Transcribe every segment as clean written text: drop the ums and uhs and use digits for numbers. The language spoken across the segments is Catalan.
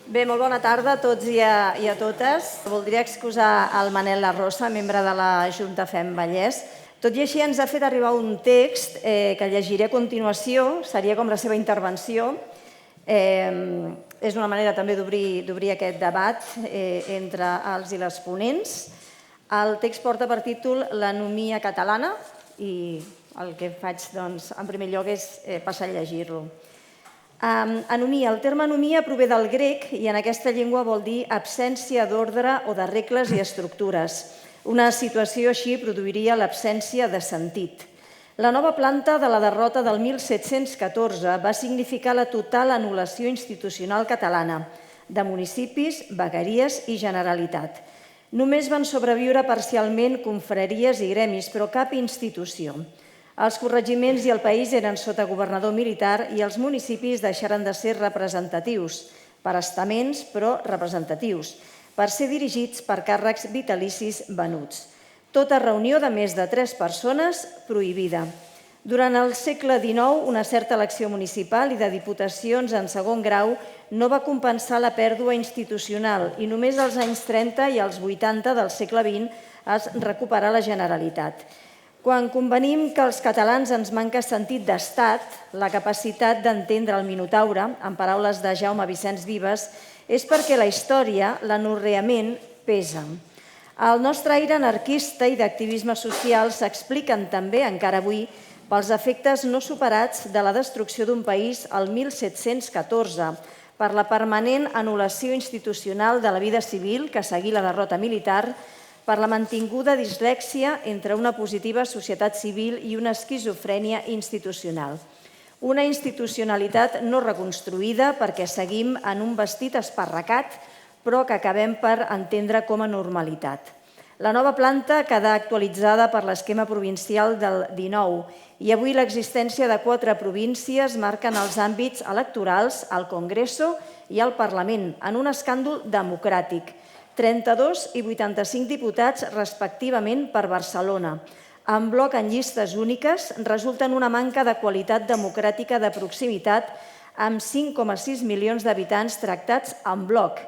Bé, molt bona tarda a tots i a totes. Voldria excusar el Manel La Rosa, membre de la Junta FEM Vallès. Tot i així ens ha fet arribar un text que llegiré a continuació, seria com la seva intervenció. És una manera també d'obrir aquest debat entre els i les ponents. El text porta per títol L'anomia catalana i el que faig en primer lloc és passar a llegir-lo. Anomia. El terme anomia prové del grec i en aquesta llengua vol dir absència d'ordre o de regles i estructures. Una situació així produiria l'absència de sentit. La nova planta de la derrota del 1714 va significar la total anul·lació institucional catalana, de municipis, vegueries i Generalitat. Només van sobreviure parcialment confraries i gremis, però cap institució. Els corregiments i el país eren sota governador militar i els municipis deixaren de ser representatius, per estaments però representatius, per ser dirigits per càrrecs vitalicis venuts. Tota reunió de més de 3 persones prohibida. Durant el segle XIX, una certa elecció municipal i de diputacions en segon grau no va compensar la pèrdua institucional i només als anys 30 i als 80 del segle XX es recuperà la Generalitat. Quan convenim que als catalans ens manca sentit d'estat, la capacitat d'entendre el Minotaure, en paraules de Jaume Vicenç Vives, és perquè la història, l'anorreament, pesa. El nostre aire anarquista i d'activisme social s'expliquen també, encara avui, pels efectes no superats de la destrucció d'un país al 1714, per la permanent anul·lació institucional de la vida civil que seguí la derrota militar, per la mantinguda dislèxia entre una positiva societat civil i una esquizofrènia institucional. Una institucionalitat no reconstruïda perquè seguim en un vestit esparracat, però que acabem per entendre com a normalitat. La nova planta quedà actualitzada per l'esquema provincial del XIX i avui l'existència de 4 províncies marquen els àmbits electorals, el Congreso i el Parlament, en un escàndol democràtic. 32 i 85 diputats respectivament per Barcelona. En bloc en llistes úniques resulten una manca de qualitat democràtica de proximitat amb 5,6 milions d'habitants tractats en bloc.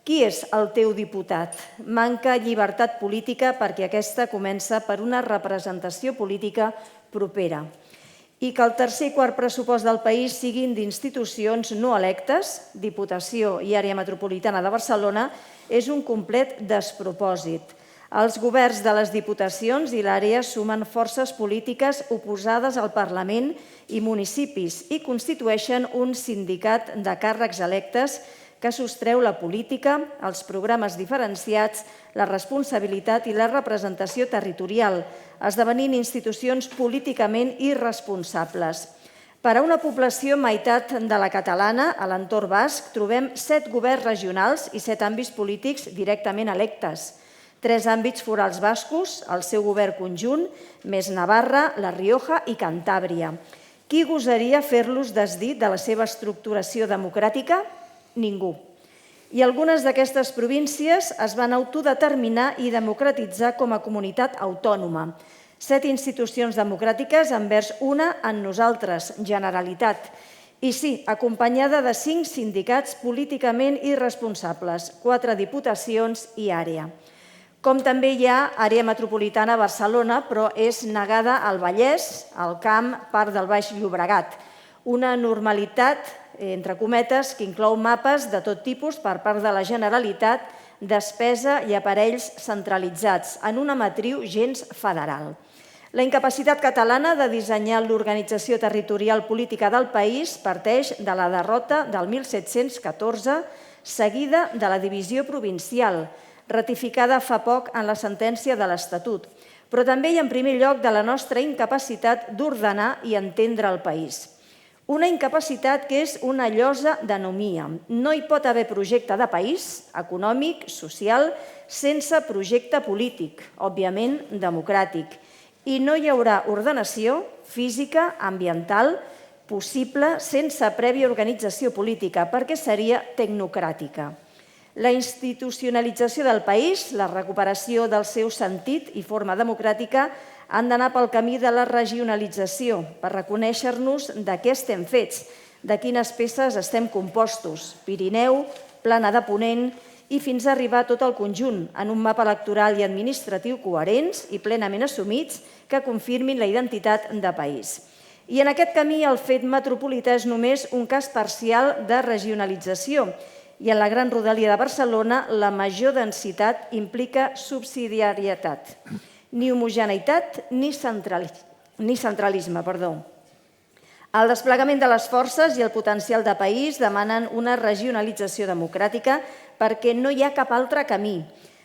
Qui és el teu diputat? Manca llibertat política perquè aquesta comença per una representació política propera. I que el tercer i quart pressupost del país siguin d'institucions no electes, Diputació i Àrea Metropolitana de Barcelona, és un complet despropòsit. Els governs de les diputacions i l'àrea sumen forces polítiques oposades al Parlament i municipis i constitueixen un sindicat de càrrecs electes que sostreu la política, els programes diferenciats, la responsabilitat i la representació territorial, esdevenint institucions políticament irresponsables. Per a una població meitat de la catalana, a l'entorn basc, trobem 7 governs regionals i 7 àmbits polítics directament electes. 3 àmbits forals bascos, el seu govern conjunt, més Navarra, La Rioja i Cantàbria. Qui gosaria fer-los desdir de la seva estructuració democràtica? Ningú. I algunes d'aquestes províncies es van autodeterminar i democratitzar com a comunitat autònoma. 7 institucions democràtiques envers una en nosaltres, Generalitat. I sí, acompanyada de 5 sindicats políticament irresponsables, 4 diputacions i àrea. Com també hi ha àrea metropolitana a Barcelona, però és negada al Vallès, al Camp, part del Baix Llobregat. Una normalitat, entre cometes, que inclou mapes de tot tipus per part de la Generalitat, despesa i aparells centralitzats, en una matriu gens federal. La incapacitat catalana de dissenyar l'organització territorial política del país parteix de la derrota del 1714, seguida de la divisió provincial, ratificada fa poc en la sentència de l'Estatut, però també i en primer lloc de la nostra incapacitat d'ordenar i entendre el país. Una incapacitat que és una llosa d'anomia. No hi pot haver projecte de país, econòmic, social, sense projecte polític, òbviament democràtic. I no hi haurà ordenació física, ambiental, possible sense prèvia organització política, perquè seria tecnocràtica. La institucionalització del país, la recuperació del seu sentit i forma democràtica han d'anar pel camí de la regionalització per reconèixer-nos de què estem fets, de quines peces estem compostos: Pirineu, Plana de Ponent i fins a arribar a tot el conjunt, en un mapa electoral i administratiu coherents i plenament assumits que confirmin la identitat de país. I en aquest camí el fet metropolità és només un cas parcial de regionalització i en la gran rodalia de Barcelona la major densitat implica subsidiarietat, ni homogeneïtat ni centralisme. El desplegament de les forces i el potencial de país demanen una regionalització democràtica perquè no hi ha cap altre camí.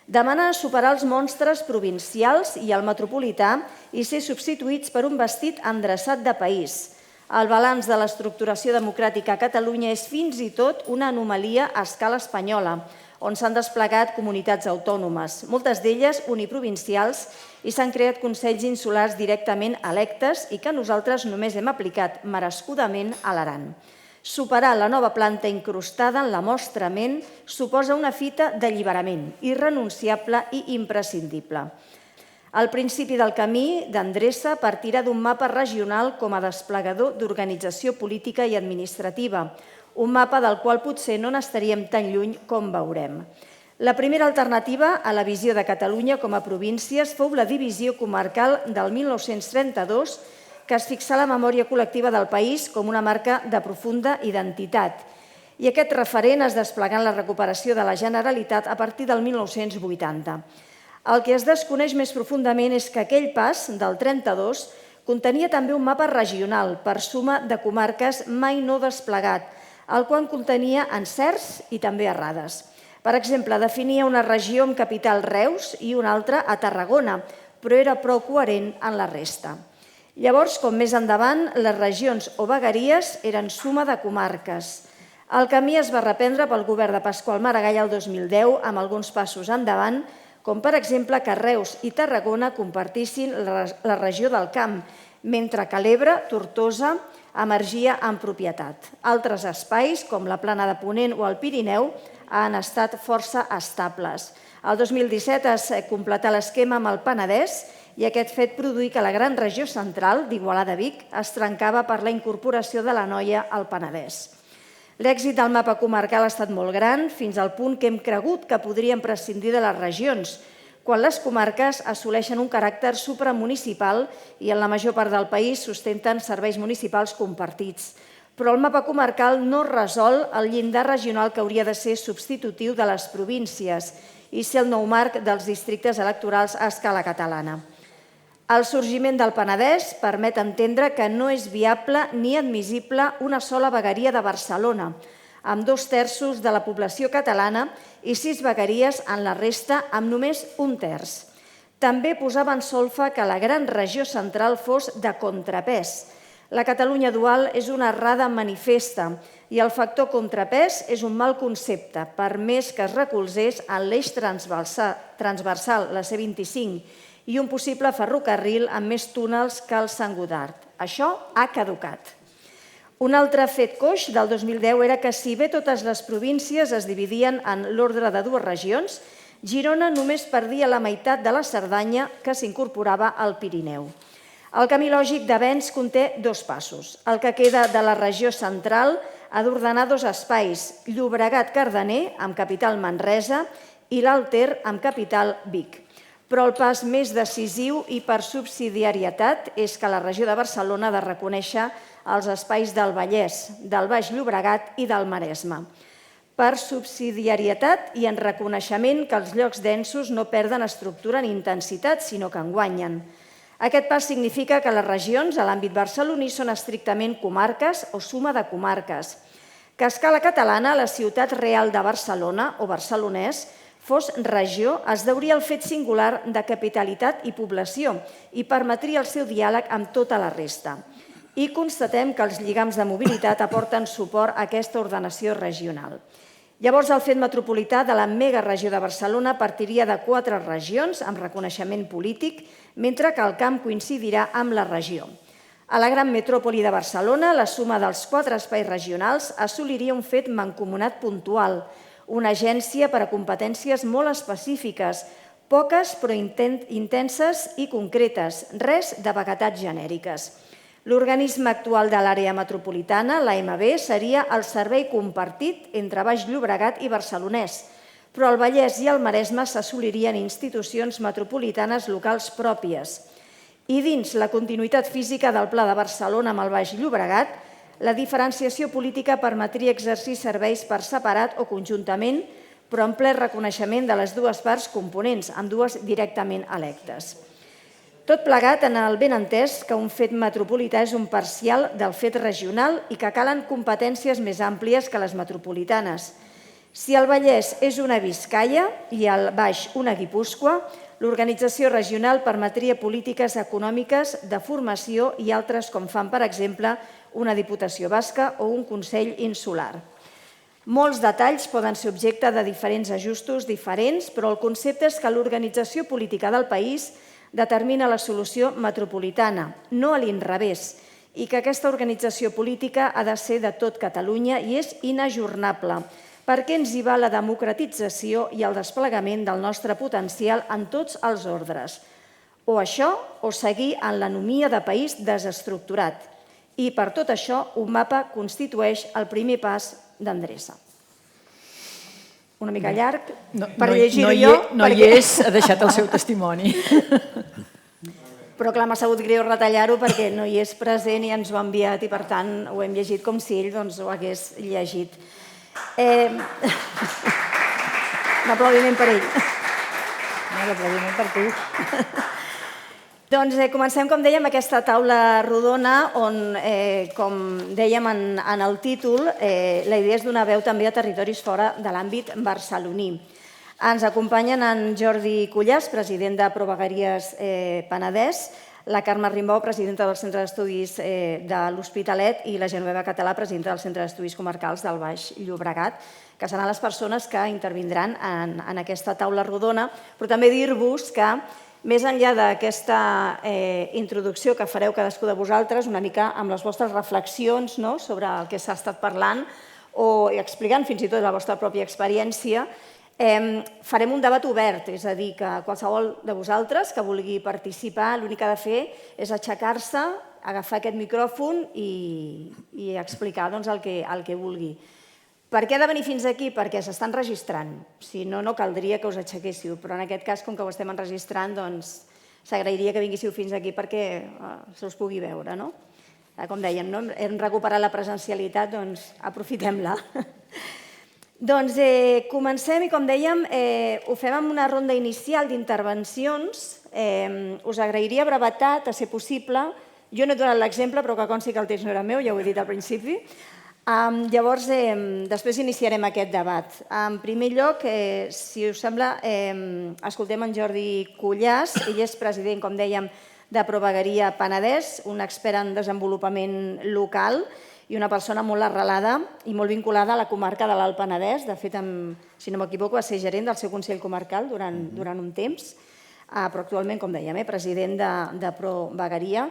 Demana superar els monstres provincials i el metropolità i ser substituïts per un vestit endreçat de país. El balanç de l'estructuració democràtica a Catalunya és fins i tot una anomalia a escala espanyola, on s'han desplegat comunitats autònomes, moltes d'elles uniprovincials, i s'han creat consells insulars directament electes i que nosaltres només hem aplicat merescudament a l'Aran. Superar la nova planta incrustada en l'amostrament suposa una fita d'alliberament, irrenunciable i imprescindible. El principi del camí d'endreça partirà d'un mapa regional com a desplegador d'organització política i administrativa, un mapa del qual potser no n'estaríem tan lluny com veurem. La primera alternativa a la visió de Catalunya com a províncies fou la divisió comarcal del 1932, que es fixà la memòria col·lectiva del país com una marca de profunda identitat. I aquest referent es desplegà en la recuperació de la Generalitat a partir del 1980. El que es desconeix més profundament és que aquell pas, del 32, contenia també un mapa regional per suma de comarques mai no desplegat, el qual contenia encerts i també errades. Per exemple, definia una regió amb capital Reus i una altra a Tarragona, però era prou coherent en la resta. Llavors, com més endavant, les regions o vegueries eren suma de comarques. El camí es va reprendre pel govern de Pasqual Maragall el 2010 amb alguns passos endavant, com per exemple que Reus i Tarragona compartissin la regió del Camp, mentre que l'Ebre, Tortosa, emergia en propietat. Altres espais, com la Plana de Ponent o el Pirineu, han estat força estables. El 2017 es completà l'esquema amb el Penedès i aquest fet produí que la gran regió central d'Igualada-Vic es trencava per la incorporació de l'Anoia al Penedès. L'èxit del mapa comarcal ha estat molt gran, fins al punt que hem cregut que podríem prescindir de les regions, quan les comarques assoleixen un caràcter supramunicipal i en la major part del país sustenten serveis municipals compartits. Però el mapa comarcal no resol el llindar regional que hauria de ser substitutiu de les províncies i ser el nou marc dels districtes electorals a escala catalana. El sorgiment del Penedès permet entendre que no és viable ni admissible una sola vegueria de Barcelona, amb 2/3 de la població catalana i 6 vegueries en la resta amb només 1/3. També posava en solfa que la gran regió central fos de contrapès. La Catalunya dual és una errada manifesta i el factor contrapès és un mal concepte, per més que es recolzés en l'eix transversal, la C25, i un possible ferrocarril amb més túnels que el Sant Godard. Això ha caducat. Un altre fet coix del 2010 era que si bé totes les províncies es dividien en l'ordre de 2 regions, Girona només perdia la meitat de la Cerdanya que s'incorporava al Pirineu. El camí lògic d'avenç conté 2 passos. El que queda de la regió central ha d'ordenar 2 espais, Llobregat-Cardener, amb capital Manresa, i l'Alter, amb capital Vic. Però el pas més decisiu i per subsidiarietat és que la regió de Barcelona ha de reconèixer els espais del Vallès, del Baix Llobregat i del Maresme. Per subsidiarietat i en reconeixement que els llocs densos no perden estructura ni intensitat, sinó que en guanyen. Aquest pas significa que les regions a l'àmbit barceloní són estrictament comarques o suma de comarques. Que a escala catalana la ciutat real de Barcelona o barcelonès fos regió es deuria al fet singular de capitalitat i població i permetria el seu diàleg amb tota la resta. I constatem que els lligams de mobilitat aporten suport a aquesta ordenació regional. Llavors, el fet metropolità de la megaregió de Barcelona partiria de 4 regions amb reconeixement polític, mentre que el camp coincidirà amb la regió. A la gran metròpoli de Barcelona, la suma dels 4 espais regionals assoliria un fet mancomunat puntual, una agència per a competències molt específiques, poques però intenses i concretes, res de vaguetats genèriques. L'organisme actual de l'àrea metropolitana, l'AMB, seria el servei compartit entre Baix Llobregat i Barcelonès, però al Vallès i al Maresme s'assolirien institucions metropolitanes locals pròpies. I dins la continuïtat física del Pla de Barcelona amb el Baix Llobregat, la diferenciació política permetria exercir serveis per separat o conjuntament, però en ple reconeixement de les dues parts components, ambdues directament electes. Tot plegat en el benentès que un fet metropolità és un parcial del fet regional i que calen competències més àmplies que les metropolitanes. Si el Vallès és una Biscaia i el Baix una Guipúscoa, l'organització regional permetria polítiques econòmiques de formació i altres com fan, per exemple, una Diputació Basca o un Consell Insular. Molts detalls poden ser objecte de diferents ajustos diferents, però el concepte és que l'organització política del país determina la solució metropolitana, no a l'inrevés, i que aquesta organització política ha de ser de tot Catalunya i és inajornable, perquè ens hi va la democratització i el desplegament del nostre potencial en tots els ordres. O això, o seguir en l'anomia de país desestructurat. I per tot això, un mapa constitueix el primer pas d'endreça. Una mica llarg, per llegir-ho jo... No hi és, ha deixat el seu testimoni. Però clar, m'ha sabut greu retallar-ho perquè no hi és present i ens ho ha enviat i per tant ho hem llegit com si ell ho hagués llegit. Un aplaudiment per ell. Un aplaudiment per tu. Doncs comencem, com dèiem, aquesta taula rodona on, com dèiem en el títol, la idea és donar veu també a territoris fora de l'àmbit barceloní. Ens acompanyen en Jordi Cullàs, president de Provegueries Penedès, la Carme Rimbau, presidenta del Centre d'Estudis de l'Hospitalet i la Genoveva Català, presidenta del Centre d'Estudis Comarcals del Baix Llobregat, que seran les persones que intervindran en aquesta taula rodona, però també dir-vos que més enllà d'aquesta introducció que fareu cadascú de vosaltres, una mica amb les vostres reflexions sobre el que s'ha estat parlant o explicant fins i tot la vostra pròpia experiència, farem un debat obert, és a dir, que qualsevol de vosaltres que vulgui participar, l'únic que ha de fer és aixecar-se, agafar aquest micròfon i explicar el que vulgui. Per què ha de venir fins aquí? Perquè s'estan registrant. Si no, no caldria que us aixequéssiu, però en aquest cas, com que ho estem enregistrant, doncs s'agrairia que vinguéssiu fins aquí perquè se us pugui veure, no? Com deien, hem recuperat la presencialitat, doncs aprofitem-la. Doncs comencem i, com dèiem, ho fem amb una ronda inicial d'intervencions. Us agrairia brevetat, a ser possible. Jo no he donat l'exemple, però que consti que el text no era meu, ja ho he dit al principi. Llavors, després iniciarem aquest debat. En primer lloc, si us sembla, escoltem en Jordi Cullàs. Ell és president, com dèiem, de Provegueria Penedès, un expert en desenvolupament local i una persona molt arrelada i molt vinculada a la comarca de l'Alt Penedès. De fet, si no m'equivoco, va ser gerent del seu Consell Comarcal durant un temps, però actualment, com dèiem, president de Provegueria.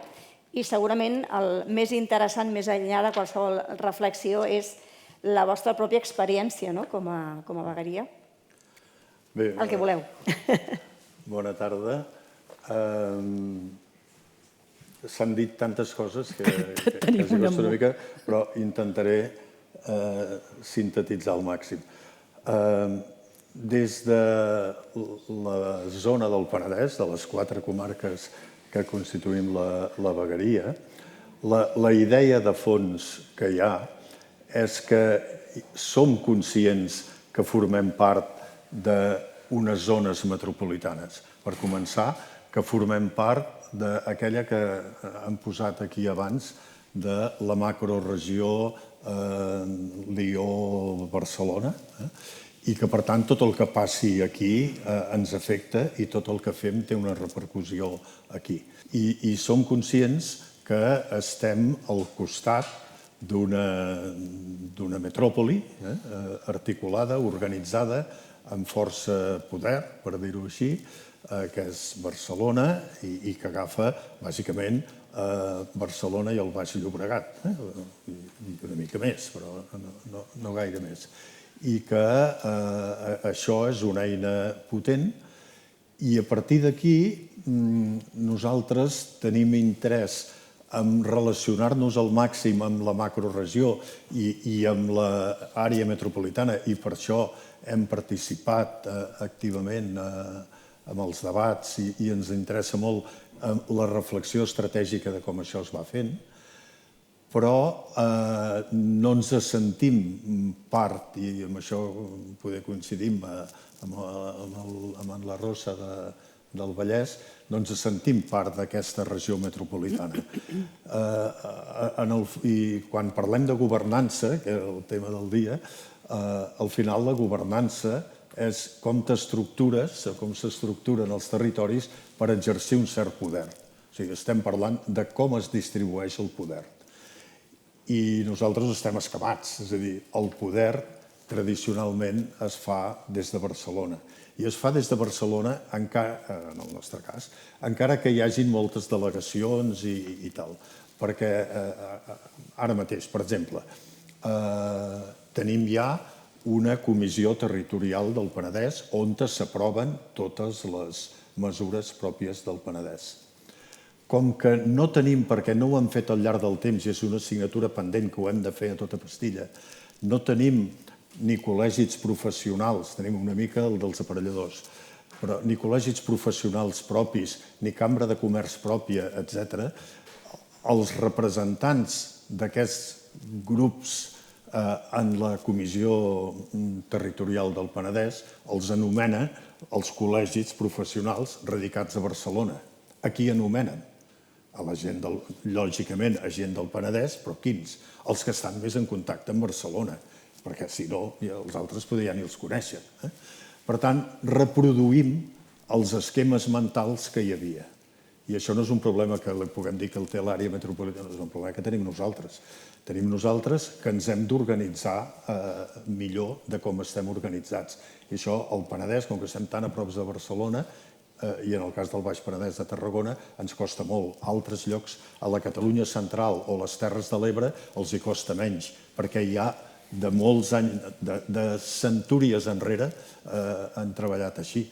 I segurament el més interessant, més enllà de qualsevol reflexió, és la vostra pròpia experiència com a vegueria. El que voleu. Bona tarda. S'han dit tantes coses que quasi costa una mica, però intentaré sintetitzar al màxim. Des de la zona del Penedès, de les 4 comarques que constituïm la vegueria, la idea de fons que hi ha és que som conscients que formem part d'unes zones metropolitanes. Per començar, que formem part d'aquella que han posat aquí abans de la macroregió Lió-Barcelona, i que, per tant, tot el que passi aquí ens afecta i tot el que fem té una repercussió aquí. I som conscients que estem al costat d'una metròpoli articulada, organitzada, amb força poder, per dir-ho així, que és Barcelona i que agafa, bàsicament, Barcelona i el Baix Llobregat. I una mica més, però no gaire més. I que això és una eina potent i a partir d'aquí nosaltres tenim interès en relacionar-nos al màxim amb la macroregió i amb l'àrea metropolitana, i per això hem participat activament en els debats i ens interessa molt la reflexió estratègica de com això es va fent, però no ens sentim part, i amb això poder coincidim amb la Rosa del Vallès, no ens sentim part d'aquesta regió metropolitana. I quan parlem de governança, que és el tema del dia, al final la governança és com t'estructures, com s'estructuren els territoris per exercir un cert poder. O sigui, estem parlant de com es distribueix el poder. I nosaltres estem excavats, és a dir, el poder tradicionalment es fa des de Barcelona. I es fa des de Barcelona, en el nostre cas, encara que hi hagin moltes delegacions i tal. Perquè ara mateix, per exemple, tenim ja una comissió territorial del Penedès on s'aproven totes les mesures pròpies del Penedès. Com que no tenim, perquè no ho hem fet al llarg del temps i és una assignatura pendent que ho hem de fer a tota pastilla, no tenim ni col·legis professionals, tenim una mica el dels aparelladors, però ni col·legis professionals propis, ni cambra de comerç pròpia, etc. Els representants d'aquests grups en la comissió territorial del Penedès els anomena els col·legis professionals radicats a Barcelona. A qui anomenen? A la gent, lògicament, a gent del Penedès, però quins? Els que estan més en contacte amb Barcelona, perquè si no, els altres potser ja ni els coneixen. Per tant, reproduïm els esquemes mentals que hi havia. I això no és un problema que li puguem dir que el té l'àrea metropolitana, és un problema que tenim nosaltres. Tenim nosaltres que ens hem d'organitzar millor de com estem organitzats. I això, el Penedès, com que estem tan a prop de Barcelona, i en el cas del Baix Penedès de Tarragona, ens costa molt. Altres llocs, a la Catalunya central o les Terres de l'Ebre, els hi costa menys, perquè hi ha de molts anys, de centúries enrere, han treballat així.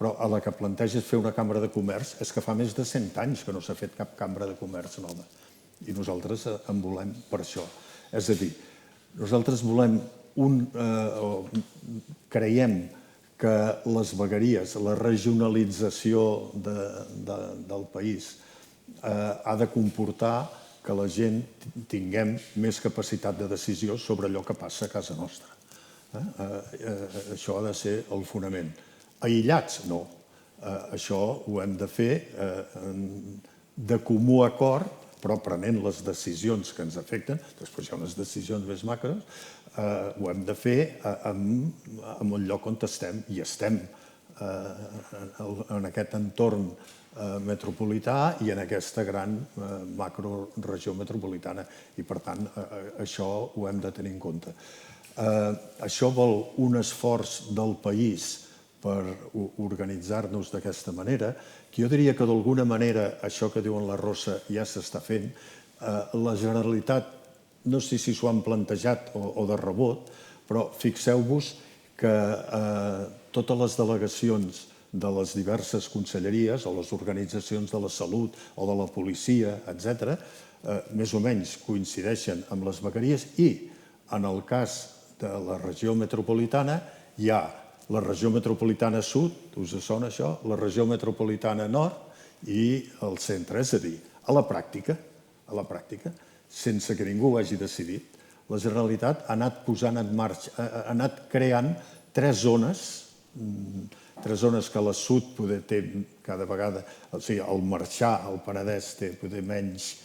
Però a la que planteges fer una cambra de comerç és que fa més de 100 anys que no s'ha fet cap cambra de comerç nova. I nosaltres en volem per això. És a dir, nosaltres volem creiem que les vegueries, la regionalització del país ha de comportar que la gent tinguem més capacitat de decisió sobre allò que passa a casa nostra. Això ha de ser el fonament. Aïllats? No. Això ho hem de fer de comú acord, però prenent les decisions que ens afecten, després hi ha unes decisions més macres, ho hem de fer en el lloc on estem, i estem en aquest entorn metropolità i en aquesta gran macroregió metropolitana. I, per tant, això ho hem de tenir en compte. Això vol un esforç del país per organitzar-nos d'aquesta manera, que jo diria que d'alguna manera això que diuen la Rosa ja s'està fent. La Generalitat, no sé si s'ho han plantejat o de rebot, però fixeu-vos que totes les delegacions de les diverses conselleries o les organitzacions de la salut o de la policia, etc., més o menys coincideixen amb les vegueries i, en el cas de la regió metropolitana, hi ha la regió metropolitana sud, us sona això? La regió metropolitana nord i el centre. És a dir, a la pràctica, sense que ningú ho hagi decidit, la Generalitat ha anat posant en marxa, ha anat creant tres zones que la sud poder té cada vegada, o sigui, el Marxar, el Penedès té poder menys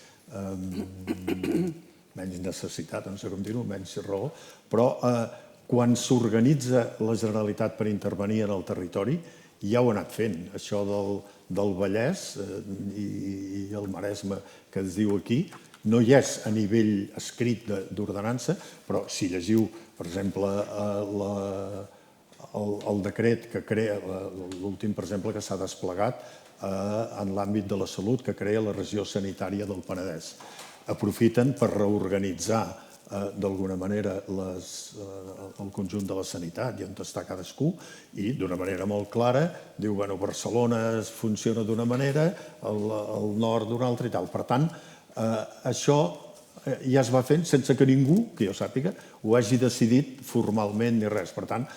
necessitat, no sé com dir-ho, menys raó, però quan s'organitza la Generalitat per intervenir en el territori, ja ho ha anat fent. Això del Vallès i el Maresme que es diu aquí, no hi és a nivell escrit d'ordenança, però si llegiu, per exemple, el decret que crea, l'últim, per exemple, que s'ha desplegat en l'àmbit de la salut, que crea la regió sanitària del Penedès. Aprofiten per reorganitzar d'alguna manera el conjunt de la sanitat i on està cadascú, i d'una manera molt clara diu, bueno, Barcelona funciona d'una manera, el nord d'una altra i tal. Per tant, Això ja es va fent sense que ningú, que jo sàpiga, ho hagi decidit formalment ni res. Per tant,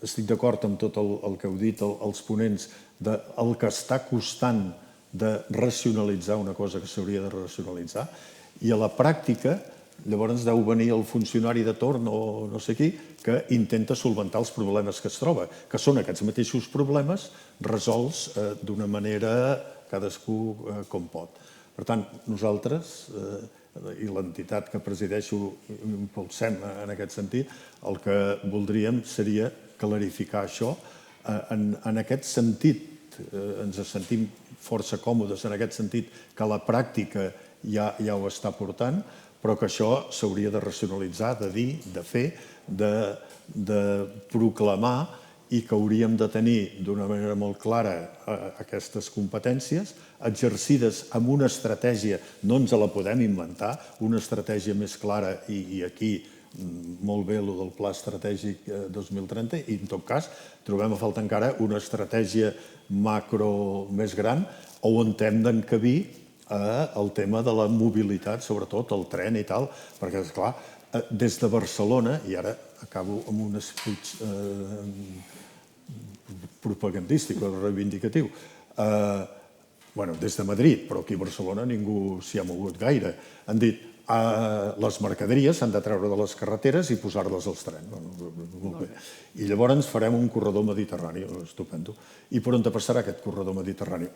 estic d'acord amb tot el que heu dit els ponents del que està costant de racionalitzar una cosa que s'hauria de racionalitzar, i a la pràctica llavors deu venir el funcionari de torn o no sé qui que intenta solventar els problemes que es troba, que són aquests mateixos problemes resolts d'una manera cadascú com pot. Per tant, nosaltres i l'entitat que presideixo impulsem en aquest sentit, el que voldríem seria clarificar això. En aquest sentit, ens sentim força còmodes en aquest sentit que la pràctica ja ho està portant, però que això s'hauria de racionalitzar, de dir, de fer, de proclamar, i que hauríem de tenir d'una manera molt clara aquestes competències exercides amb una estratègia, no ens la podem inventar, una estratègia més clara, i aquí molt bé el del Pla Estratègic 2030, i en tot cas trobem a faltar encara una estratègia macro més gran on hem d'encabir el tema de la mobilitat, sobretot el tren i tal, perquè, esclar, des de Barcelona, i ara acabo amb un speech propagandístic o reivindicatiu, des de Madrid, però aquí a Barcelona ningú s'hi ha mogut gaire, han dit les mercaderies s'han de treure de les carreteres i posar-les als trens. I llavors farem un corredor mediterrani, estupendo. I per on passarà aquest corredor mediterrani?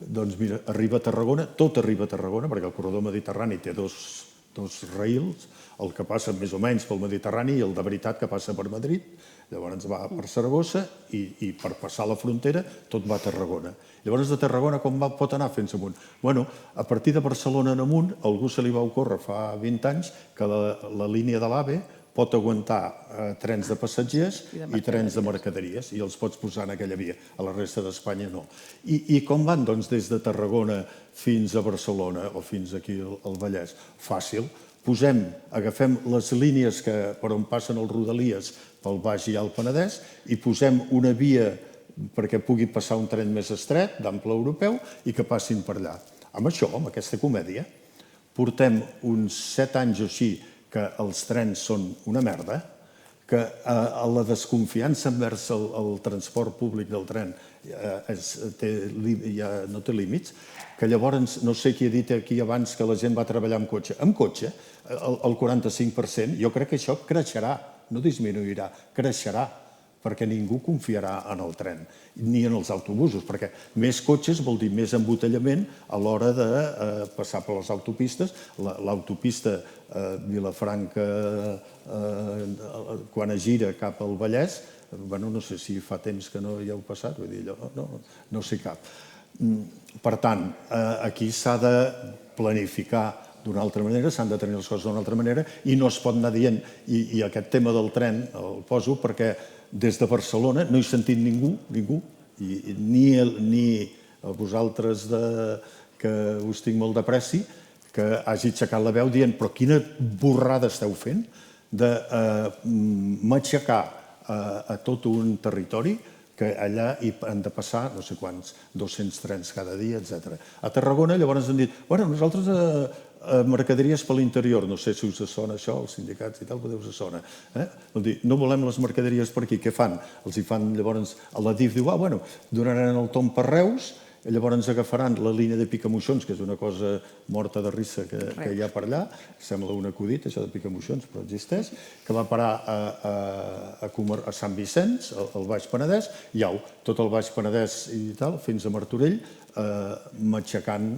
Doncs mira, arriba a Tarragona, tot arriba a Tarragona, perquè el corredor mediterrani té dos rails, el que passa més o menys pel Mediterrani i el de veritat que passa per Madrid, llavors va per Saragossa i per passar la frontera tot va a Tarragona. Llavors de Tarragona com pot anar fins amunt? Bueno, a partir de Barcelona en amunt, a algú se li va ocórrer fa 20 anys que la línia de l'AVE pot aguantar trens de passatgers i trens de mercaderies, i els pots posar en aquella via. A la resta d'Espanya no. I com van, doncs, des de Tarragona fins a Barcelona o fins aquí al Vallès? Fàcil. Agafem les línies per on passen els rodalies pel Baix i Alt Penedès i posem una via perquè pugui passar un tren més estret, d'ample europeu, i que passin per allà. Amb això, amb aquesta comèdia, portem uns 7 anys o així que els trens són una merda, que la desconfiança envers el transport públic del tren no té límits, que llavors, no sé qui ha dit aquí abans que la gent va treballar amb cotxe. Amb cotxe, el 45%, jo crec que això creixerà, no disminuirà, creixerà, perquè ningú confiarà en el tren, ni en els autobusos, perquè més cotxes vol dir més embotellament a l'hora de passar per les autopistes. L'autopista Vilafranca, quan es gira cap al Vallès, no sé si fa temps que no hi heu passat, vull dir, no sé cap. Per tant, aquí s'ha de planificar d'una altra manera, s'han de tenir les coses d'una altra manera, i no es pot anar dient, i aquest tema del tren el poso perquè des de Barcelona no he sentit ningú, ni a vosaltres que us tinc molt d'apreci, que hagi aixecat la veu dient però quina borrada esteu fent de matxacar a tot un territori que allà hi han de passar no sé quants, 200 trens cada dia, etc. A Tarragona llavors han dit, nosaltres mercaderies per l'interior, no sé si us sona això, els sindicats i tal, potser us sona. Vol dir, no volem les mercaderies per aquí, què fan? Els hi fan llavors, la DIF diu, donaran el tomb per Reus, llavors agafaran la línia de Picamoixons, que és una cosa morta de rissa que hi ha per allà, sembla un acudit, això de Picamoixons, però existeix, que va parar a Sant Vicenç, al Baix Penedès, i tot el Baix Penedès i tal, fins a Martorell, matxacant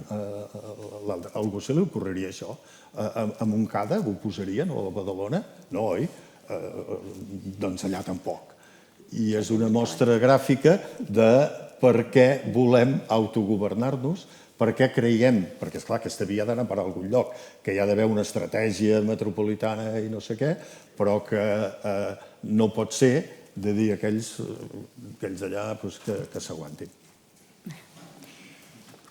l'altre. A algú se li ocorreria això? A Montcada ho posarien, o a Badalona? No, oi? Doncs allà tampoc. I és una mostra gràfica de per què volem autogovernar-nos, per què creiem, perquè esclar, aquesta via ha d'anar per algun lloc, que hi ha d'haver una estratègia metropolitana i no sé què, però que no pot ser de dir aquells allà que s'aguantin.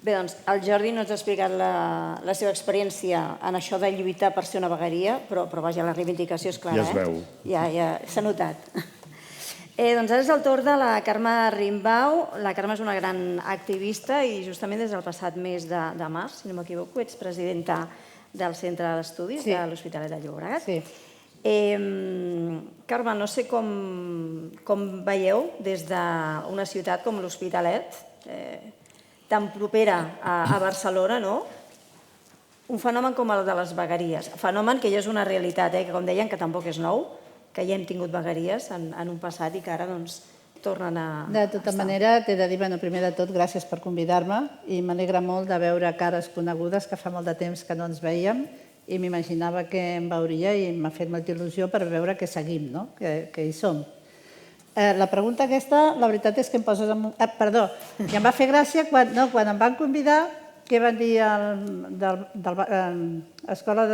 Bé, doncs, el Jordi no ens ha explicat la seva experiència en això de lluitar per ser una vegueria, però vaja, la reivindicació és clara. Ja es veu. Ja s'ha notat. Doncs ara és el torn de la Carme Rimbau. La Carme és una gran activista i justament des del passat mes de març, si no m'equivoco, ets presidenta del Centre d'Estudis de l'Hospitalet de Llobregat. Sí. Carme, no sé com veieu des d'una ciutat com l'Hospitalet, tan propera a Barcelona, no? Un fenomen com el de les vegueries. Fenomen que ja és una realitat, que com deien, que tampoc és nou, que ja hem tingut vegueries en un passat i que ara tornen a... De tota manera, t'he de dir, primer de tot, gràcies per convidar-me i m'alegra molt de veure cares conegudes que fa molt de temps que no ens veiem i m'imaginava que em veuria i m'ha fet molta il·lusió per veure que seguim, que hi som. La pregunta aquesta, la veritat és que em poses... Perdó, que em va fer gràcia quan em van convidar, què van dir de l'escola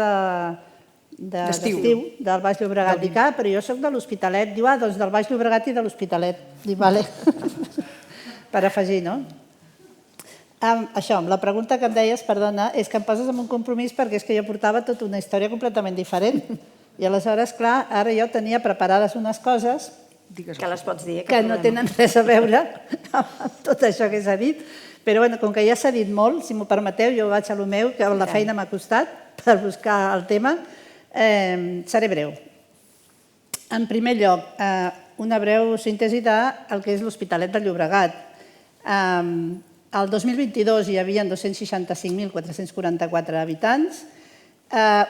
d'estiu del Baix Llobregat. Dic, però jo soc de l'Hospitalet. Diu, doncs del Baix Llobregat i de l'Hospitalet. Dic, vale. Per afegir, no? Això, la pregunta que em deies, perdona, és que em poses en un compromís perquè és que jo portava tota una història completament diferent. I aleshores, clar, ara jo tenia preparades unes coses que les pots dir, que no tenen res a veure amb tot això que s'ha dit. Però com que ja s'ha dit molt, si m'ho permeteu, jo vaig a lo meu, que la feina m'ha costat per buscar el tema. Seré breu. En primer lloc, una breu síntesi del que és l'Hospitalet de Llobregat. El 2022 hi havia 265.444 habitants.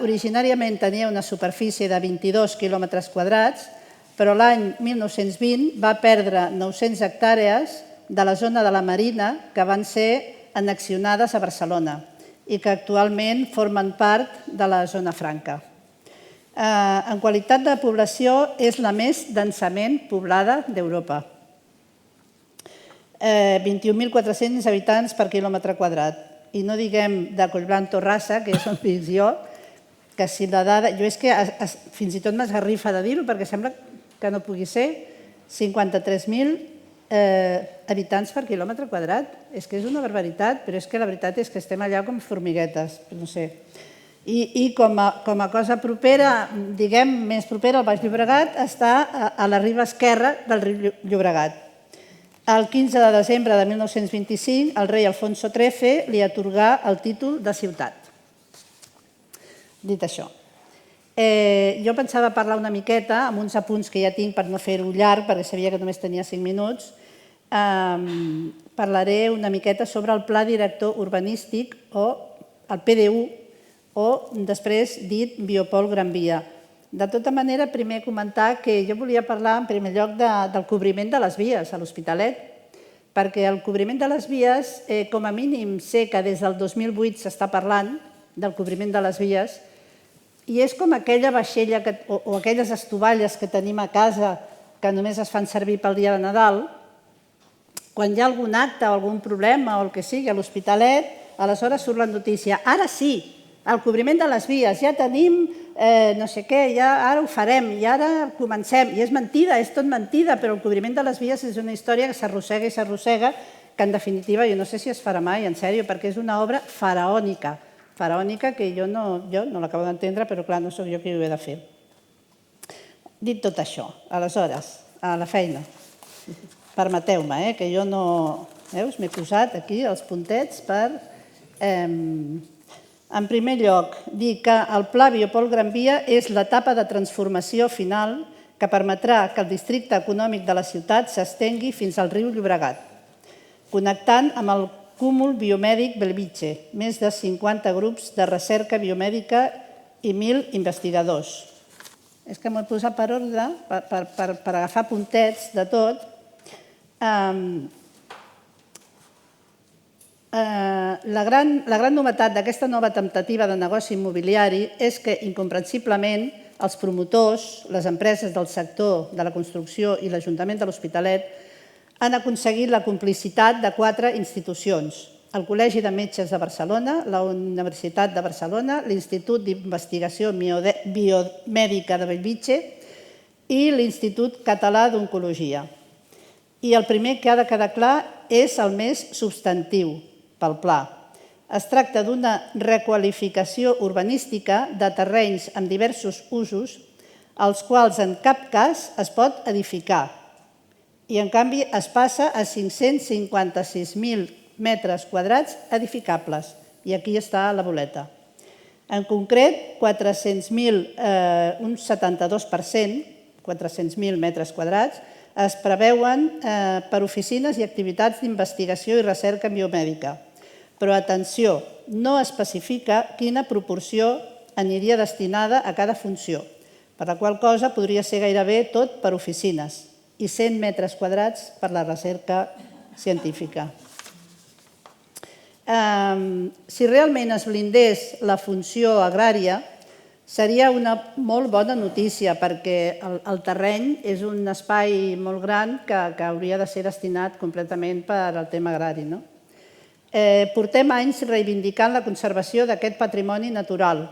Originàriament tenia una superfície de 22 quilòmetres quadrats, però l'any 1920 va perdre 900 hectàrees de la zona de la Marina que van ser annexionades a Barcelona i que actualment formen part de la zona franca. En qualitat de població és la més densament poblada d'Europa. 21.400 habitants per quilòmetre quadrat. I no diguem de Collblanc Torrassa, que és on visc jo, que si la dada... Jo és que fins i tot m'esgarrifa de dir-ho perquè sembla que no pugui ser 53.000 habitants per quilòmetre quadrat. És que és una barbaritat, però és que la veritat és que estem allà com formiguetes, no sé. I com a cosa propera, diguem, més propera al Baix Llobregat, està a la riba esquerra del riu Llobregat. El 15 de desembre de 1925, el rei Alfonso XIII li atorgà el títol de ciutat. Dit això, jo pensava parlar una miqueta, amb uns apunts que ja tinc per no fer-ho llarg, perquè sabia que només tenia 5 minuts, parlaré una miqueta sobre el Pla Director Urbanístic, o el PDU, o després dit Biopol Gran Via. De tota manera, primer comentar que jo volia parlar en primer lloc del cobriment de les vies a l'Hospitalet, perquè el cobriment de les vies, com a mínim sé que des del 2008 s'està parlant del cobriment de les vies, i és com aquella vaixella o aquelles estovalles que tenim a casa que només es fan servir pel dia de Nadal, quan hi ha algun acte o algun problema o el que sigui a l'Hospitalet, aleshores surt la notícia, ara sí, el cobriment de les vies, ja tenim no sé què, ara ho farem i ara comencem. I és mentida, és tot mentida, però el cobriment de les vies és una història que s'arrossega i s'arrossega, que en definitiva jo no sé si es farà mai, en sèrio, perquè és una obra faraònica, que jo no l'acabo d'entendre, però clar, no sóc jo qui ho he de fer. Dit tot això, aleshores, a la feina. Permeteu-me, que jo no... Veus, m'he posat aquí els puntets per... En primer lloc, dir que el Pla Biopol Gran Via és l'etapa de transformació final que permetrà que el districte econòmic de la ciutat s'estengui fins al riu Llobregat, connectant amb el cúmul biomèdic Bellvitge, més de 50 grups de recerca biomèdica i 1.000 investigadors. És que m'ho he posat per ordre, per agafar puntets de tot. La gran novetat d'aquesta nova temptativa de negoci immobiliari és que, incomprensiblement, els promotors, les empreses del sector de la construcció i l'Ajuntament de l'Hospitalet han aconseguit la complicitat de 4 institucions: el Col·legi de Metges de Barcelona, la Universitat de Barcelona, l'Institut d'Investigació Biomèdica de Bellvitge i l'Institut Català d'Oncologia. I el primer que ha de quedar clar és el més substantiu, pel pla. Es tracta d'una requalificació urbanística de terrenys amb diversos usos, als quals en cap cas es pot edificar, i en canvi es passa a 556.000 metres quadrats edificables. I aquí està la boleta. En concret, 400.000, un 72%, 400.000 metres quadrats, es preveuen per oficines i activitats d'investigació i recerca biomèdica. Però, atenció, no especifica quina proporció aniria destinada a cada funció, per la qual cosa podria ser gairebé tot per oficines i 100 metres quadrats per la recerca científica. Si realment es blindés la funció agrària, seria una molt bona notícia perquè el terreny és un espai molt gran que hauria de ser destinat completament per al tema agrari. Portem anys reivindicant la conservació d'aquest patrimoni natural,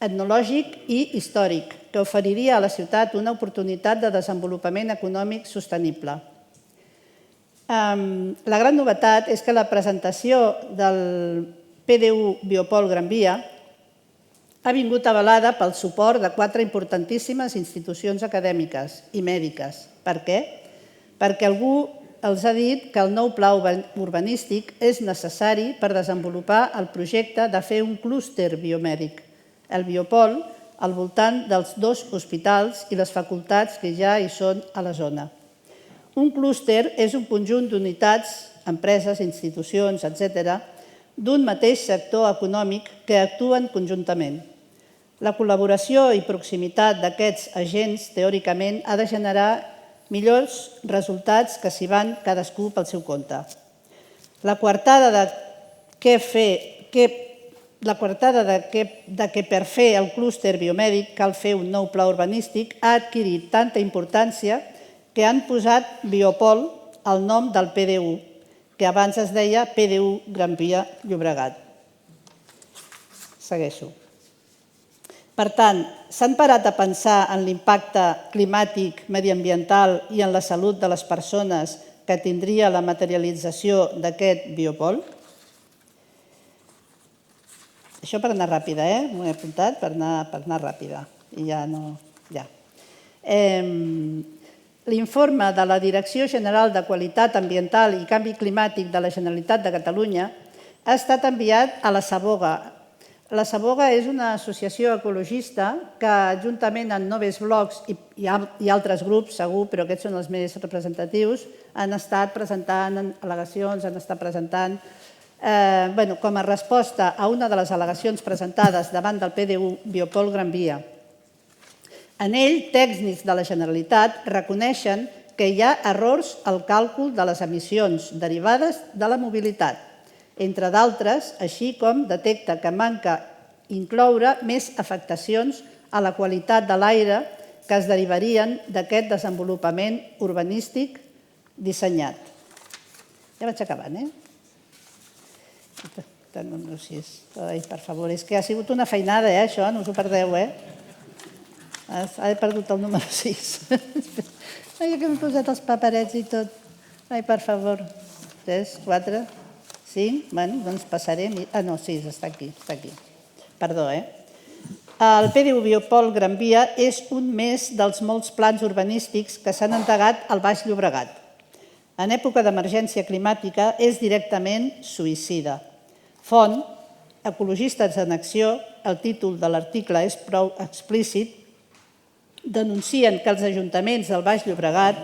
etnològic i històric, que oferiria a la ciutat una oportunitat de desenvolupament econòmic sostenible. La gran novetat és que la presentació del PDU Biopol Gran Via ha vingut avalada pel suport de 4 importantíssimes institucions acadèmiques i mèdiques. Per què? Perquè algú els ha dit que el nou pla urbanístic és necessari per desenvolupar el projecte de fer un clúster biomèdic, el Biopol, al voltant dels 2 hospitals i les facultats que ja hi són a la zona. Un clúster és un conjunt d'unitats, empreses, institucions, etc., d'un mateix sector econòmic que actuen conjuntament. La col·laboració i proximitat d'aquests agents, teòricament, ha de generar millors resultats que si van cadascú pel seu compte. La coartada de que per fer el clúster biomèdic cal fer un nou pla urbanístic ha adquirit tanta importància que han posat Biopol al nom del PDU, que abans es deia PDU Gran Via Llobregat. Segueixo. Per tant, s'han parat a pensar en l'impacte climàtic, mediambiental i en la salut de les persones que tindria la materialització d'aquest biopol? Això per anar ràpida, m'ho he apuntat per anar ràpida. I ja no... ja. L'informe de la Direcció General de Qualitat Ambiental i Canvi Climàtic de la Generalitat de Catalunya ha estat enviat a la Saboga. La Saboga és una associació ecologista que, juntament amb Noves Blocs i altres grups, segur, però aquests són els més representatius, han estat presentant al·legacions, han estat presentant... Com a resposta a una de les al·legacions presentades davant del PDU Biopol Gran Via. En ell, tècnics de la Generalitat reconeixen que hi ha errors al càlcul de les emissions derivades de la mobilitat, entre d'altres, així com detecta que manca incloure més afectacions a la qualitat de l'aire que es derivarien d'aquest desenvolupament urbanístic dissenyat. Ja vaig acabant, El número 6. Ai, per favor, és que ha sigut una feinada, això, no us ho perdeu, He perdut el número 6. Ai, que m'he posat els paperets i tot. Ai, per favor. 3, 4, 5, doncs passaré... no, 6, està aquí. Perdó, El PDU Biopol Gran Via és un més dels molts plans urbanístics que s'han endegat al Baix Llobregat. En època d'emergència climàtica és directament suïcida. Font, Ecologistes en Acció, el títol de l'article és prou explícit, denuncien que els ajuntaments del Baix Llobregat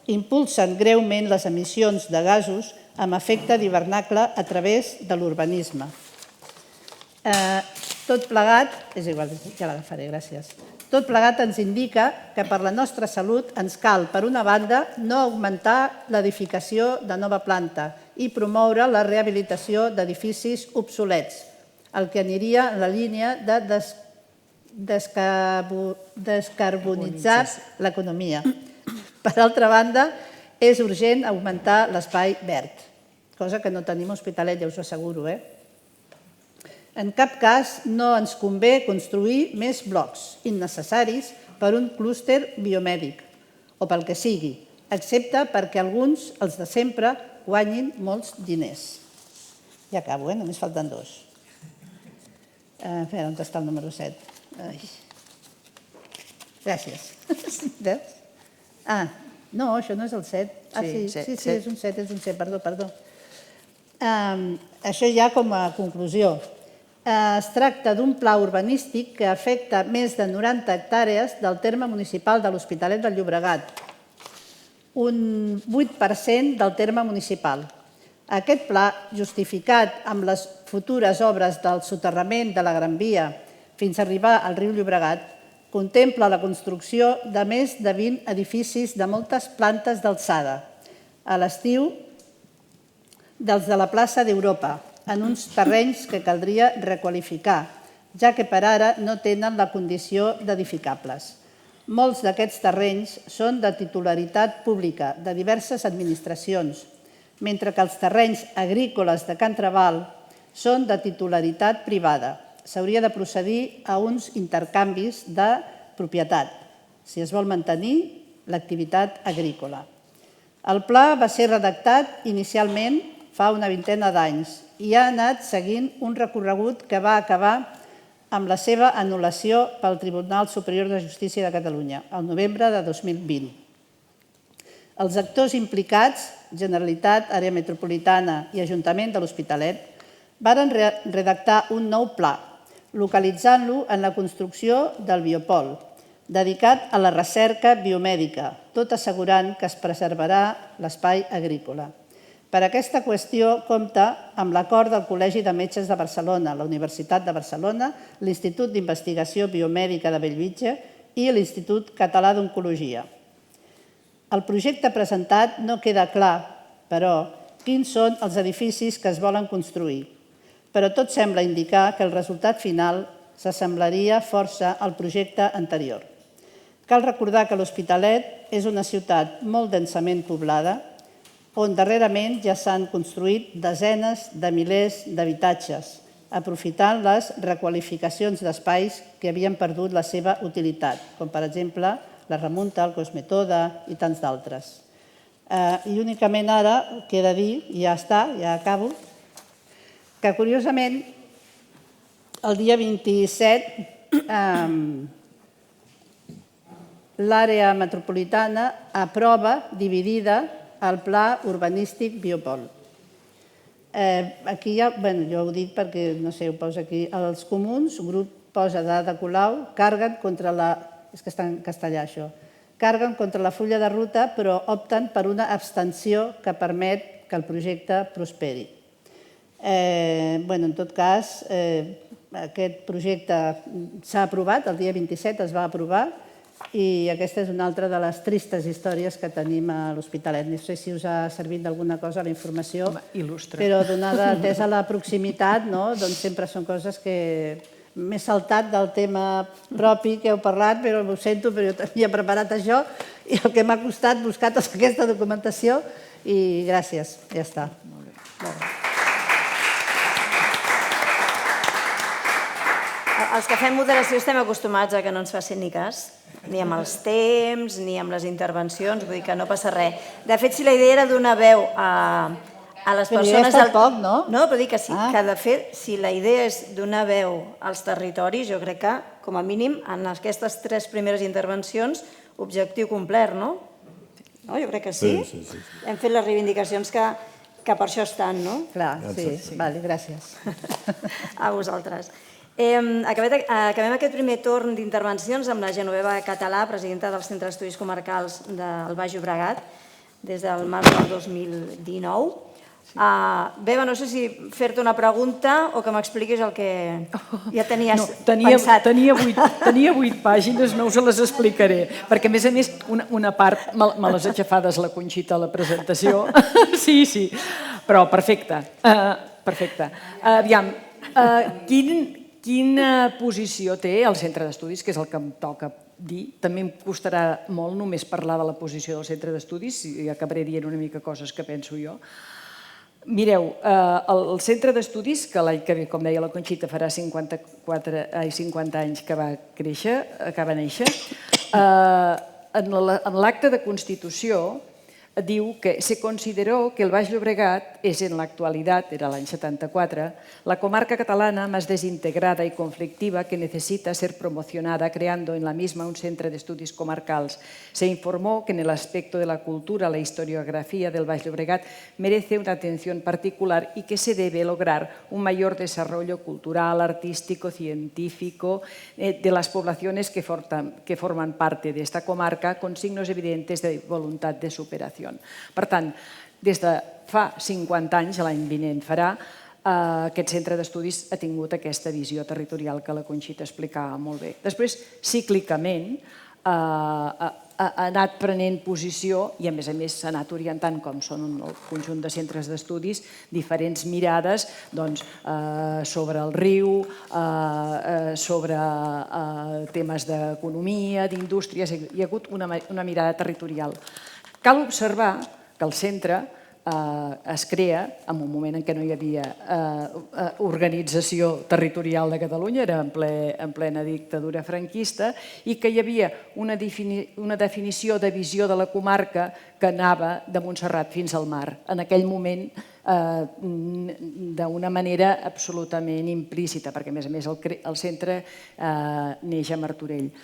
impulsen greument les emissions de gasos amb efecte d'hivernacle a través de l'urbanisme. Tot plegat, és igual, ja l'agafaré, gràcies. Tot plegat ens indica que per la nostra salut ens cal, per una banda, no augmentar l'edificació de nova planta i promoure la rehabilitació d'edificis obsolets, el que aniria en la línia de descarbonitzar l'economia. Per altra banda, és urgent augmentar l'espai verd, cosa que no tenim a Hospitalet, ja us ho asseguro. En cap cas no ens convé construir més blocs innecessaris per un clúster biomèdic o pel que sigui, excepte perquè alguns, els de sempre, guanyin molts diners. Ja acabo, només falten 2. On està el número 7? Gràcies. No, això no és el 7. Ah, Sí, sí, set. és un 7, perdó. Això ja com a conclusió. Es tracta d'un pla urbanístic que afecta més de 90 hectàrees del terme municipal de l'Hospitalet del Llobregat, un 8% del terme municipal. Aquest pla, justificat amb les futures obres del soterrament de la Gran Via fins a arribar al riu Llobregat, contempla la construcció de més de 20 edificis de moltes plantes d'alçada, a l'estiu dels de la plaça d'Europa, en uns terrenys que caldria requalificar, ja que per ara no tenen la condició d'edificables. Molts d'aquests terrenys són de titularitat pública de diverses administracions, mentre que els terrenys agrícoles de Can Trabal són de titularitat privada. S'hauria de procedir a uns intercanvis de propietat, si es vol mantenir l'activitat agrícola. El pla va ser redactat inicialment fa una vintena d'anys i ha anat seguint un recorregut que va acabar amb la seva anul·lació pel Tribunal Superior de Justícia de Catalunya, al novembre de 2020. Els actors implicats, Generalitat, Àrea Metropolitana i Ajuntament de l'Hospitalet, varen redactar un nou pla, localitzant-lo en la construcció del biopol, dedicat a la recerca biomèdica, tot assegurant que es preservarà l'espai agrícola. Per aquesta qüestió compta amb l'acord del Col·legi de Metges de Barcelona, la Universitat de Barcelona, l'Institut d'Investigació Biomèdica de Bellvitge i l'Institut Català d'Oncologia. El projecte presentat no queda clar, però, quins són els edificis que es volen construir, però tot sembla indicar que el resultat final s'assemblaria força al projecte anterior. Cal recordar que l'Hospitalet és una ciutat molt densament poblada, on darrerament ja s'han construït desenes de milers d'habitatges, aprofitant les requalificacions d'espais que havien perdut la seva utilitat, com per exemple la Remunta, el Cosmetoda i tants d'altres. I únicament ara queda dir, i ja està, ja acabo, que curiosament el dia 27 l'àrea metropolitana aprova dividida el pla urbanístic Biopol. Aquí ja, jo ho dic perquè, no sé, ho posa aquí, els comuns, un grup posa d'Ada Colau, carguen contra la... és que està en castellà això. Carguen contra la fulla de ruta, però opten per una abstenció que permet que el projecte prosperi. En tot cas, aquest projecte s'ha aprovat, el dia 27 es va aprovar, i aquesta és una altra de les tristes històries que tenim a l'Hospitalet. No sé si us ha servit d'alguna cosa la informació, però donada atesa la proximitat, doncs sempre són coses que m'he saltat del tema propi que heu parlat, però ho sento, però jo tenia preparat això i el que m'ha costat buscar tota aquesta documentació i gràcies, ja està. Els que fem moderació estem acostumats a que no ens facin ni cas, ni amb els temps, ni amb les intervencions, vull dir que no passa res. De fet, si la idea era donar veu a les persones... Però ja està poc, no? No, però dic que sí, que de fet, si la idea és donar veu als territoris, jo crec que, com a mínim, en aquestes 3 primeres intervencions, objectiu complert, no? Jo crec que sí. Hem fet les reivindicacions que per això estan, no? Clar, sí. Vale, gràcies. A vosaltres. Acabem aquest primer torn d'intervencions amb la Genoveva Català, presidenta del Centre d'Estudis Comarcals del Baix Llobregat, des del març del 2019. Beva, no sé si fer-te una pregunta o que m'expliquis el que ja tenies pensat. Tenia 8 pàgines, no us les explicaré, perquè a més una part me les ha aixafades la Conxita a la presentació. Sí, però perfecte. Aviam, quina posició té el centre d'estudis, que és el que em toca dir? També em costarà molt només parlar de la posició del centre d'estudis i acabaré dient una mica coses que penso jo. Mireu, el centre d'estudis, que l'any que ve, com deia la Conxita, farà 50 anys que va néixer, en l'acte de constitució diu que se consideró que el Baix Llobregat es en la actualidad, era l'any 74, la comarca catalana más desintegrada y conflictiva que necesita ser promocionada creando en la misma un centro de estudios comarcals. Se informó que en el aspecto de la cultura, la historiografía del Baix Llobregat merece una atención particular y que se debe lograr un mayor desarrollo cultural, artístico, científico de las poblaciones que forman parte de esta comarca con signos evidentes de voluntad de superación. Per tant, des de fa 50 anys, l'any vinent farà, aquest centre d'estudis ha tingut aquesta visió territorial que la Conxita explicava molt bé. Després, cíclicament, ha anat prenent posició i, a més, s'ha anat orientant, com són el conjunt de centres d'estudis, diferents mirades sobre el riu, sobre temes d'economia, d'indústries. Hi ha hagut una mirada territorial. Cal observar que el centre es crea en un moment en què no hi havia organització territorial de Catalunya, era en plena dictadura franquista, i que hi havia una definició de visió de la comarca que anava de Montserrat fins al mar. En aquell moment, d'una manera absolutament implícita, perquè, a més, el centre neix a Martorell.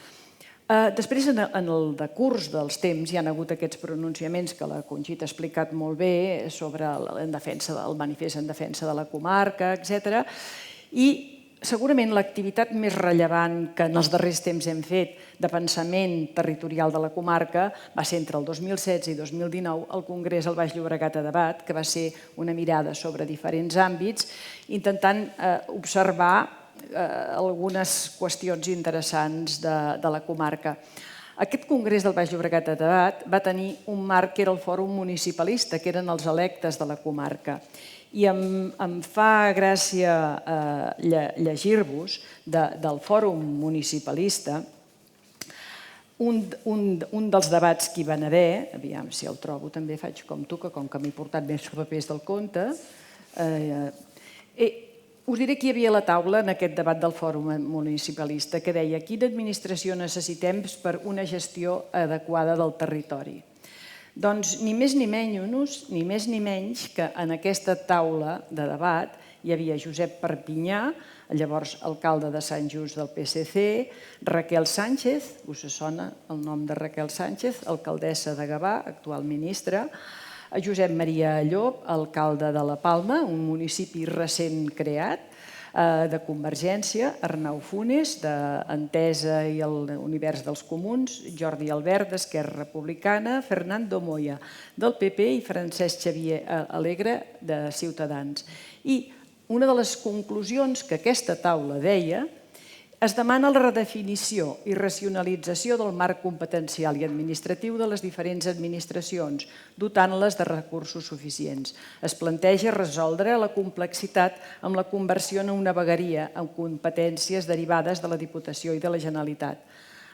Després, en el decurs dels temps, hi ha hagut aquests pronunciaments que la Conxita ha explicat molt bé sobre el manifest en defensa de la comarca, etc. I segurament l'activitat més rellevant que en els darrers temps hem fet de pensament territorial de la comarca va ser entre el 2016 i 2019 el Congrés al Baix Llobregat a debat, que va ser una mirada sobre diferents àmbits, intentant observar algunes qüestions interessants de la comarca. Aquest Congrés del Baix Llobregat a debat va tenir un marc que era el Fòrum Municipalista, que eren els electes de la comarca. I em fa gràcia llegir-vos del Fòrum Municipalista un dels debats que hi van haver, aviam si el trobo també faig com tu, que com que m'he portat més papers del compte, us diré que hi havia a la taula en aquest debat del Fòrum Municipalista que deia quina administració necessitem per una gestió adequada del territori. Doncs ni més ni menys que en aquesta taula de debat hi havia Josep Perpinyà, llavors alcalde de Sant Just del PSC, Raquel Sánchez, us sona el nom de Raquel Sánchez, alcaldessa de Gavà, actual ministra, Josep Maria Llop, alcalde de la Palma, un municipi recent creat, de Convergència, Arnau Funes, d'Entesa i l'Univers dels Comuns, Jordi Albert, d'Esquerra Republicana, Fernando Moya, del PP i Francesc Xavier Alegre, de Ciutadans. I una de les conclusions que aquesta taula deia es demana la redefinició i racionalització del marc competencial i administratiu de les diferents administracions, dotant-les de recursos suficients. Es planteja resoldre la complexitat amb la conversió en una vegueria amb competències derivades de la Diputació i de la Generalitat.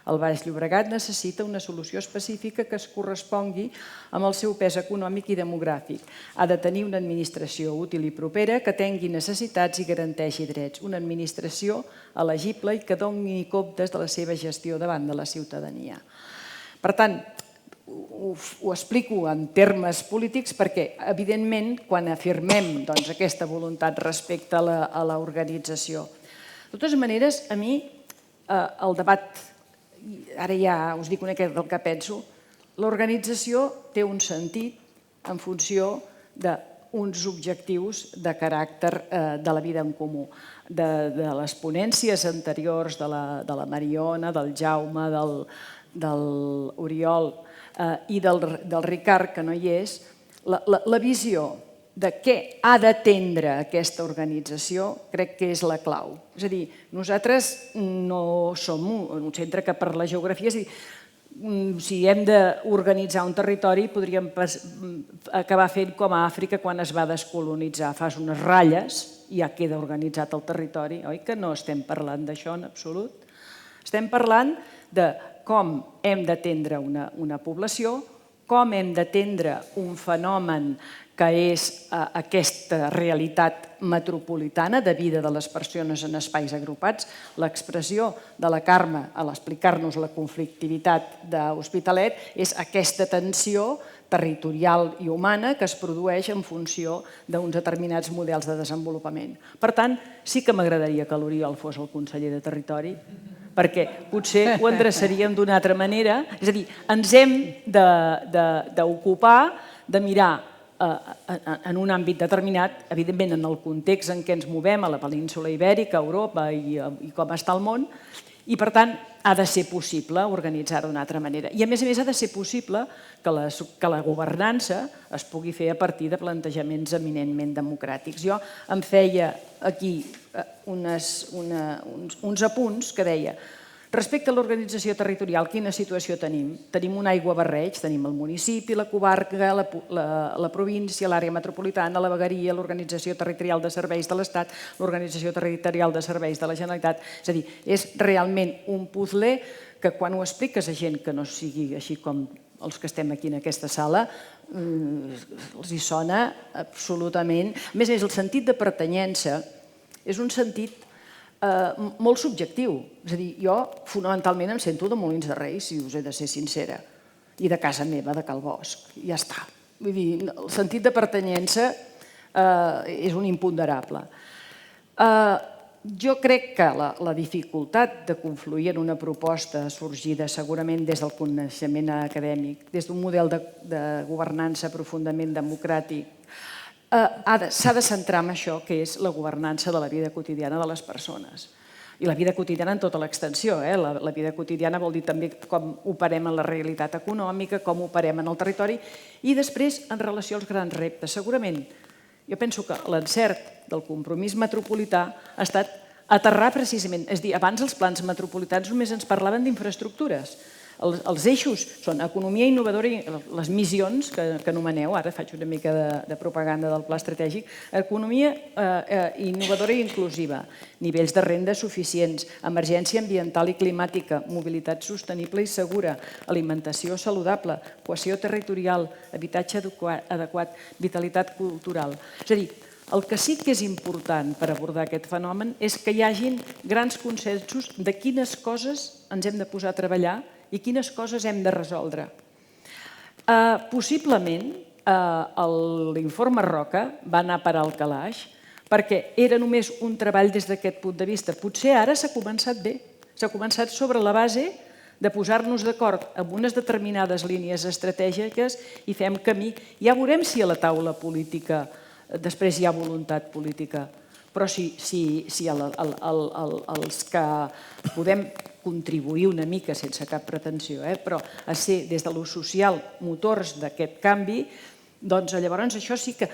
El Baix Llobregat necessita una solució específica que es correspongui amb el seu pes econòmic i demogràfic. Ha de tenir una administració útil i propera que tingui necessitats i garanteixi drets. Una administració elegible i que doni comptes de la seva gestió davant de la ciutadania. Per tant, ho explico en termes polítics perquè, evidentment, quan afirmem aquesta voluntat respecte a l'organització. De totes maneres, a mi el debat, ara ja us dic una mica del que penso, l'organització té un sentit en funció d'uns objectius de caràcter de la vida en comú. De les ponències anteriors de la Mariona, del Jaume, de l'Oriol i del Ricard, que no hi és, la visió de què ha d'atendre aquesta organització crec que és la clau. És a dir, nosaltres no som un centre que per la geografia, és a dir, si hem d'organitzar un territori podríem acabar fent com a Àfrica quan es va descolonitzar. Fas unes ratlles i ja queda organitzat el territori, oi que no estem parlant d'això en absolut? Estem parlant de com hem d'atendre una població, com hem d'atendre un fenomen que és aquesta realitat metropolitana de vida de les persones en espais agrupats. L'expressió de la Carme a l'explicar-nos la conflictivitat de l'Hospitalet és aquesta tensió territorial i humana que es produeix en funció d'uns determinats models de desenvolupament. Per tant, sí que m'agradaria que l'Oriol fos el conseller de Territori, perquè potser ho endreçaríem d'una altra manera. És a dir, ens hem d'ocupar de mirar en un àmbit determinat, evidentment en el context en què ens movem, a la península Ibèrica, a Europa i com està el món, i per tant ha de ser possible organitzar-ho d'una altra manera. I a més ha de ser possible que la governança es pugui fer a partir de plantejaments eminentment democràtics. Jo em feia aquí uns apunts que deia: respecte a l'organització territorial, quina situació tenim? Tenim un aiguabarreig, tenim el municipi, la comarca, la província, l'àrea metropolitana, la vegueria, l'organització territorial de serveis de l'Estat, l'organització territorial de serveis de la Generalitat. És a dir, és realment un puzzle que quan ho expliques a gent que no sigui així com els que estem aquí en aquesta sala, els hi sona absolutament. A més, el sentit de pertanyença és un sentit molt subjectiu. És a dir, jo fonamentalment em sento de Molins de Rei, si us he de ser sincera, i de casa meva, de Cal Bosch, i ja està. Vull dir, el sentit de pertanyença és un imponderable. Jo crec que la dificultat de confluir en una proposta sorgida segurament des del coneixement acadèmic, des d'un model de governança profundament democràtic, s'ha de centrar en això, que és la governança de la vida quotidiana de les persones. I la vida quotidiana en tota l'extensió. La vida quotidiana vol dir també com operem en la realitat econòmica, com operem en el territori, i després en relació als grans reptes. Segurament, jo penso que l'encert del compromís metropolità ha estat aterrar precisament. És a dir, abans els plans metropolitans només ens parlaven d'infraestructures. Els eixos són economia innovadora i les missions que anomeneu, ara faig una mica de propaganda del pla estratègic, economia innovadora i inclusiva, nivells de renda suficients, emergència ambiental i climàtica, mobilitat sostenible i segura, alimentació saludable, cohesió territorial, habitatge adequat, vitalitat cultural. És a dir, el que sí que és important per abordar aquest fenomen és que hi hagin grans consensos de quines coses ens hem de posar a treballar i quines coses hem de resoldre. Possiblement, l'informe Roca va anar per al calaix perquè era només un treball des d'aquest punt de vista. Potser ara s'ha començat bé, s'ha començat sobre la base de posar-nos d'acord amb unes determinades línies estratègiques i fem camí. Ja veurem si a la taula política després hi ha voluntat política, però si els que podem contribuir una mica sense cap pretensió, però a ser des de lo social motors d'aquest canvi, doncs llavors això sí que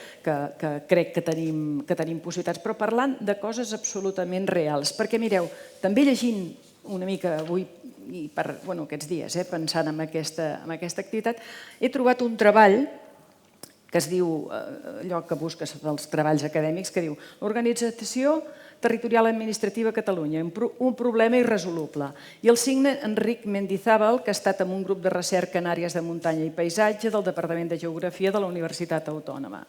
crec que tenim possibilitats, però parlant de coses absolutament reals. Perquè mireu, també llegint una mica avui i aquests dies, pensant en aquesta activitat, he trobat un treball que es diu, allò que busques dels treballs acadèmics, que diu l'Organització Territorial Administrativa a Catalunya, un problema irresoluble. I el signa Enric Mendizábal, que ha estat en un grup de recerca en àrees de muntanya i paisatge del Departament de Geografia de la Universitat Autònoma.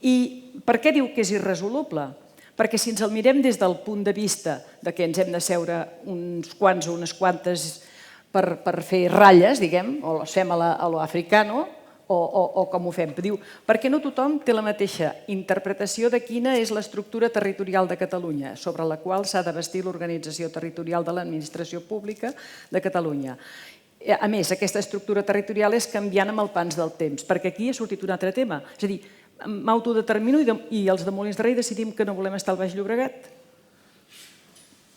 I per què diu que és irresoluble? Perquè si ens el mirem des del punt de vista que ens hem de seure uns quants o unes quantes per fer ratlles, diguem, o les fem a l'africano, o com ho fem. Diu, perquè no tothom té la mateixa interpretació de quina és l'estructura territorial de Catalunya, sobre la qual s'ha de bastir l'organització territorial de l'administració pública de Catalunya. A més, aquesta estructura territorial és canviant amb el pas del temps, perquè aquí ha sortit un altre tema. És a dir, m'autodetermino i els de Molins de Rei decidim que no volem estar al Baix Llobregat.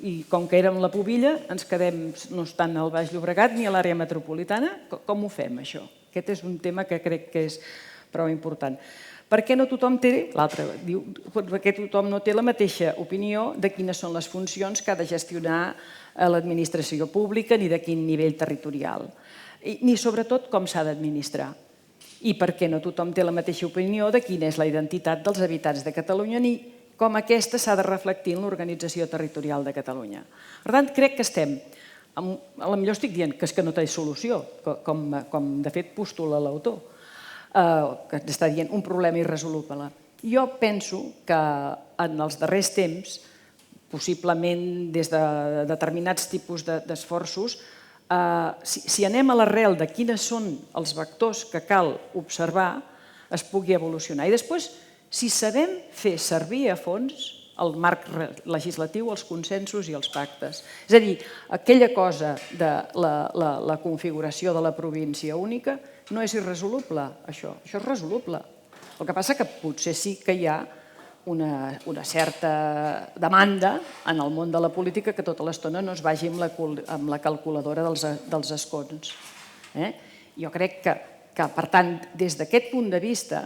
I com que érem la pubilla, ens quedem no estant al Baix Llobregat ni a l'àrea metropolitana. Com ho fem, això? Aquest és un tema que crec que és prou important. Per què no tothom té, l'altre diu, perquè tothom no té la mateixa opinió de quines són les funcions que ha de gestionar l'administració pública ni de quin nivell territorial, ni sobretot com s'ha d'administrar. I per què no tothom té la mateixa opinió de quina és la identitat dels habitants de Catalunya ni com aquesta s'ha de reflectir en l'organització territorial de Catalunya. Per tant, crec que estem... Potser estic dient que és que no té solució, com de fet postula l'autor, que està dient un problema irresoluble. Jo penso que en els darrers temps, possiblement des de determinats tipus d'esforços, si anem a l'arrel de quines són els vectors que cal observar, es pugui evolucionar. I després, si sabem fer servir a fons el marc legislatiu, els consensos i els pactes. És a dir, aquella cosa de la configuració de la província única no és irresoluble, això és resoluble. El que passa que potser sí que hi ha una certa demanda en el món de la política que tota l'estona no es vagi amb la calculadora dels escons. Jo crec que, per tant, des d'aquest punt de vista,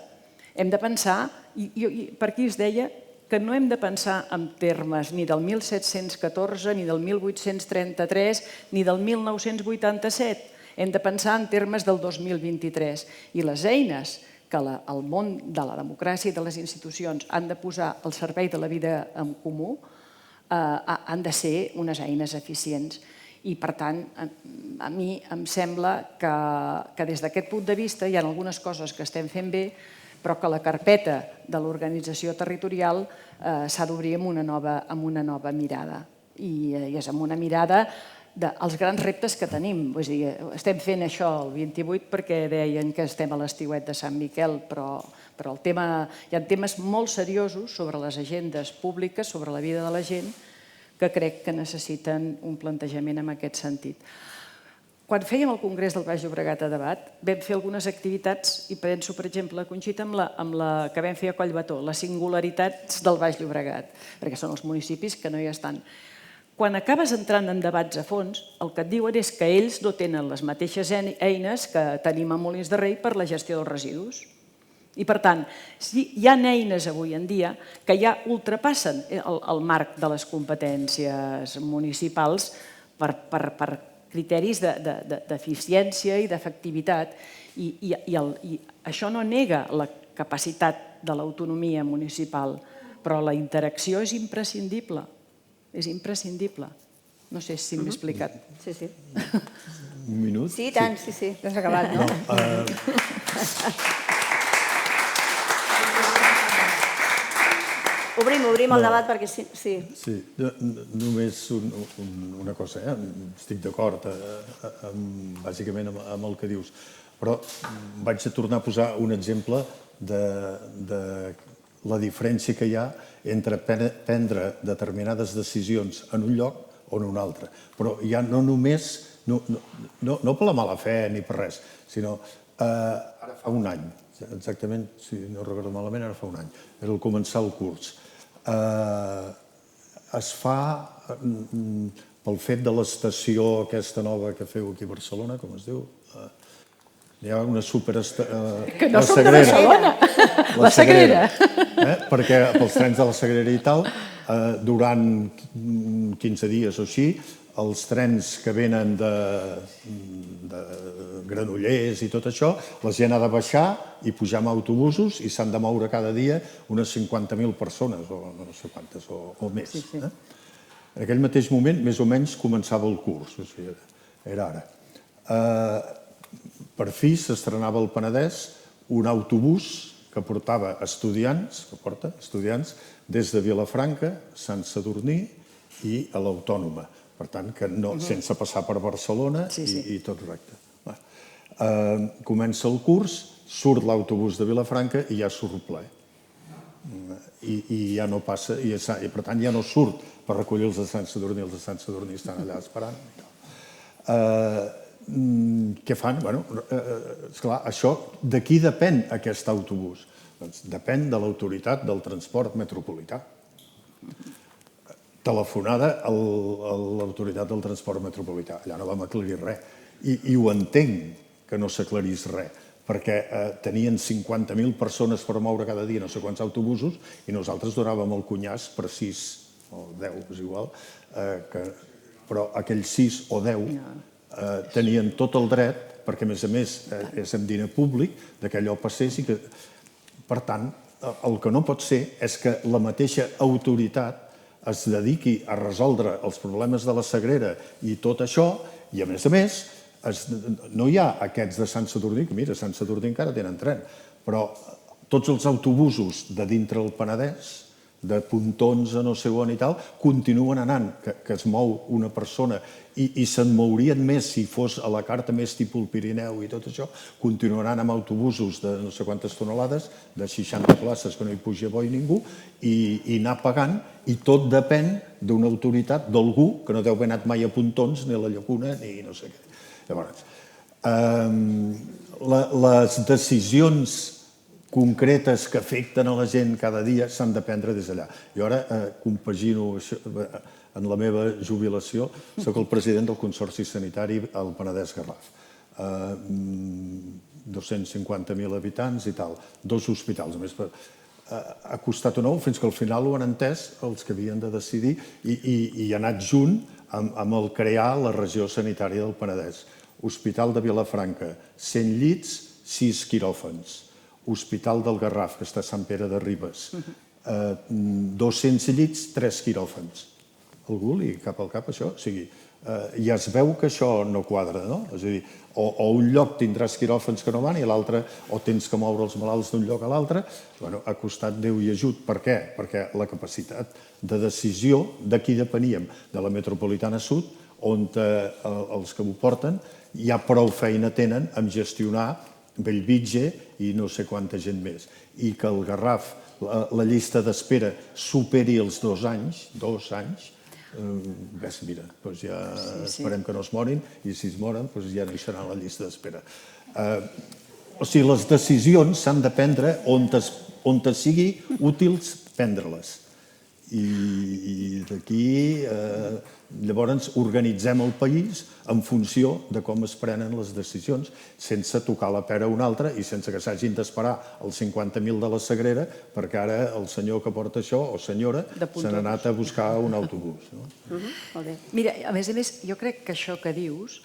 hem de pensar, i per aquí es deia que no hem de pensar en termes ni del 1714, ni del 1833, ni del 1987. Hem de pensar en termes del 2023. I les eines que el món de la democràcia i de les institucions han de posar al servei de la vida en comú han de ser unes eines eficients. I, per tant, a mi em sembla que des d'aquest punt de vista hi ha algunes coses que estem fent bé, però que la carpeta de l'organització territorial s'ha d'obrir amb una nova mirada. I és amb una mirada dels grans reptes que tenim. Estem fent això el 28 perquè deien que estem a l'estiuet de Sant Miquel, però hi ha temes molt seriosos sobre les agendes públiques, sobre la vida de la gent, que crec que necessiten un plantejament en aquest sentit. Quan fèiem el Congrés del Baix Llobregat a debat, vam fer algunes activitats, i penso, per exemple, Conxita, amb la que vam fer a Collbató, les singularitats del Baix Llobregat, perquè són els municipis que no hi estan. Quan acabes entrant en debats a fons, el que et diuen és que ells no tenen les mateixes eines que tenim a Molins de Rei per la gestió dels residus. I, per tant, hi ha eines avui en dia que ja ultrapassen el marc de les competències municipals per criteris d'eficiència i d'efectivitat. I això no nega la capacitat de l'autonomia municipal, però la interacció és imprescindible. És imprescindible. No sé si m'he explicat. Sí, sí. Un minut? Sí, tant, sí. T'has acabat, no? Obrim el debat perquè sí. Sí, només una cosa, estic d'acord bàsicament amb el que dius, però vaig a tornar a posar un exemple de la diferència que hi ha entre prendre determinades decisions en un lloc o en un altre. Però ja no només, no per la mala fe ni per res, sinó ara fa un any, exactament, si no recordo malament, ara fa un any, era al començar el curs. Es fa pel fet de l'estació aquesta nova que feu aquí a Barcelona, com es diu? Hi ha una superestació... Que no som de Barcelona! La Sagrera! Perquè pels trens de la Sagrera i tal, durant 15 dies o així, els trens que venen de Granollers i tot això, la gent ha de baixar i pujar amb autobusos i s'han de moure cada dia unes 50.000 persones, o no sé quantes, o més. En aquell mateix moment, més o menys, començava el curs, o sigui, era ara. Per fi s'estrenava al Penedès un autobús que portava estudiants, des de Vilafranca, Sant Sadurní i a l'Autònoma. Per tant, sense passar per Barcelona i tot recte. Comença el curs, surt l'autobús de Vilafranca i ja surt ple. I ja no passa, i per tant ja no surt per recollir els de Sant Sadurní, els de Sant Sadurní estan allà esperant. Què fan? Esclar, això, de qui depèn aquest autobús? Doncs depèn de l'autoritat del transport metropolità. Telefonada a l'autoritat del transport metropolità. Allà no vam aclarir res. I ho entenc que no s'aclarís res, perquè tenien 50.000 persones per moure cada dia no sé quants autobusos i nosaltres donàvem el cunyàs per 6 o 10, és igual, però aquells 6 o 10 tenien tot el dret, perquè a més és amb diner públic, que allò passés i que... Per tant, el que no pot ser és que la mateixa autoritat es dediqui a resoldre els problemes de la Sagrera i tot això, i a més, no hi ha aquests de Sant Sadurní, que mira, Sant Sadurní encara tenen tren, però tots els autobusos de dintre el Penedès de Pontons a no sé on i tal, continuen anant, que es mou una persona i se'n mourien més si fos a la carta més tipus el Pirineu i tot això, continuaran amb autobusos de no sé quantes tonelades, de 60 places que no hi puja bo i ningú, i anar pagant, i tot depèn d'una autoritat, d'algú que no deu haver anat mai a Pontons, ni a la Llacuna, ni no sé què. Llavors, les decisions concretes que afecten a la gent cada dia s'han de prendre des d'allà. Jo ara compagino això, en la meva jubilació, soc el president del Consorci Sanitari al Penedès-Garraf. 250.000 habitants i tal, 2 hospitals. A més, ha costat o no, fins que al final ho han entès els que havien de decidir i ha anat junt amb el crear la regió sanitària del Penedès. Hospital de Vilafranca, 100 llits, 6 quiròfans. Hospital del Garraf, que està a Sant Pere de Ribes, 200 llits, 3 quiròfans. Algú li cap al cap això? O sigui, ja es veu que això no quadra, no? És a dir, o un lloc tindràs quiròfans que no van i l'altre, o tens que moure els malalts d'un lloc a l'altre. Bueno, ha costat Déu i ajut. Per què? Perquè la capacitat de decisió, d'aquí depeníem, de la metropolitana sud, on els que ho porten ja prou feina tenen amb gestionar Bellvitge i no sé quanta gent més. I que el Garraf, la llista d'espera, superi els 2 anys, mira, ja esperem que no es morin i si es moren ja no hi serà a la llista d'espera. O sigui, les decisions s'han de prendre on sigui útils prendre-les. I d'aquí llavors organitzem el país en funció de com es prenen les decisions, sense tocar la pera a un altre i sense que s'hagin d'esperar els 50.000 de la Sagrera perquè ara el senyor que porta això, o senyora, se n'ha anat a buscar un autobús. Mira, a més, jo crec que això que dius,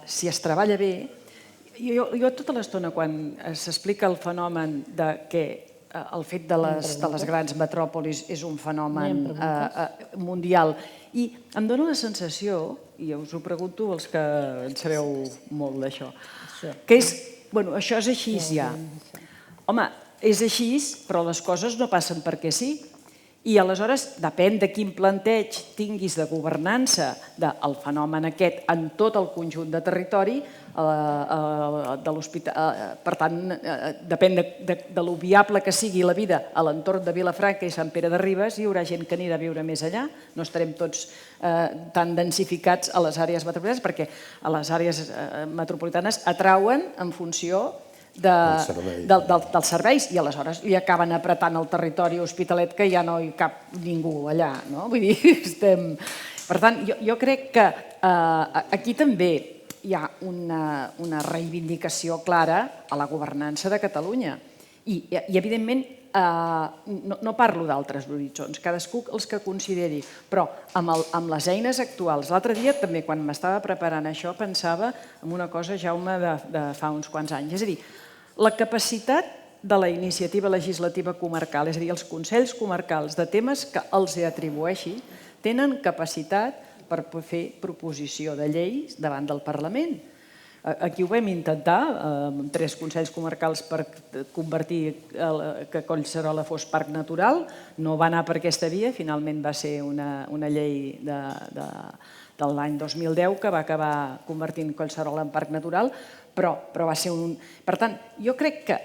si es treballa bé, jo tota l'estona quan s'explica el fenomen de que el fet de les grans metròpolis és un fenomen mundial. I em dóna la sensació, i us ho pregunto els que en sabeu molt d'això, que és, bueno, això és així ja. Home, és així, però les coses no passen perquè sí. I aleshores depèn de quin planteig tinguis de governança del fenomen aquest en tot el conjunt de territori de l'hospital. Per tant, depèn de lo viable que sigui la vida a l'entorn de Vilafranca i Sant Pere de Ribes, hi haurà gent que anirà a viure més allà, no estarem tots tan densificats a les àrees metropolitanes, perquè a les àrees metropolitanes atrauen en funció dels serveis i aleshores li acaben apretant el territori hospitalet que ja no hi cap ningú allà, no? Vull dir, estem... Per tant, jo crec que aquí també hi ha una reivindicació clara a la governança de Catalunya i evidentment no parlo d'altres horitzons, cadascú els que consideri, però amb les eines actuals. L'altre dia també, quan m'estava preparant això, pensava en una cosa, Jaume, de fa uns quants anys. És a dir, la capacitat de la iniciativa legislativa comarcal, és a dir, els consells comarcals de temes que els atribueixi, tenen capacitat per fer proposició de lleis davant del Parlament. Aquí ho vam intentar, amb 3 consells comarcals per convertir que Collserola fos parc natural. No va anar per aquesta via, finalment va ser una llei de l'any 2010 que va acabar convertint Collserola en parc natural, però va ser un... Per tant, jo crec que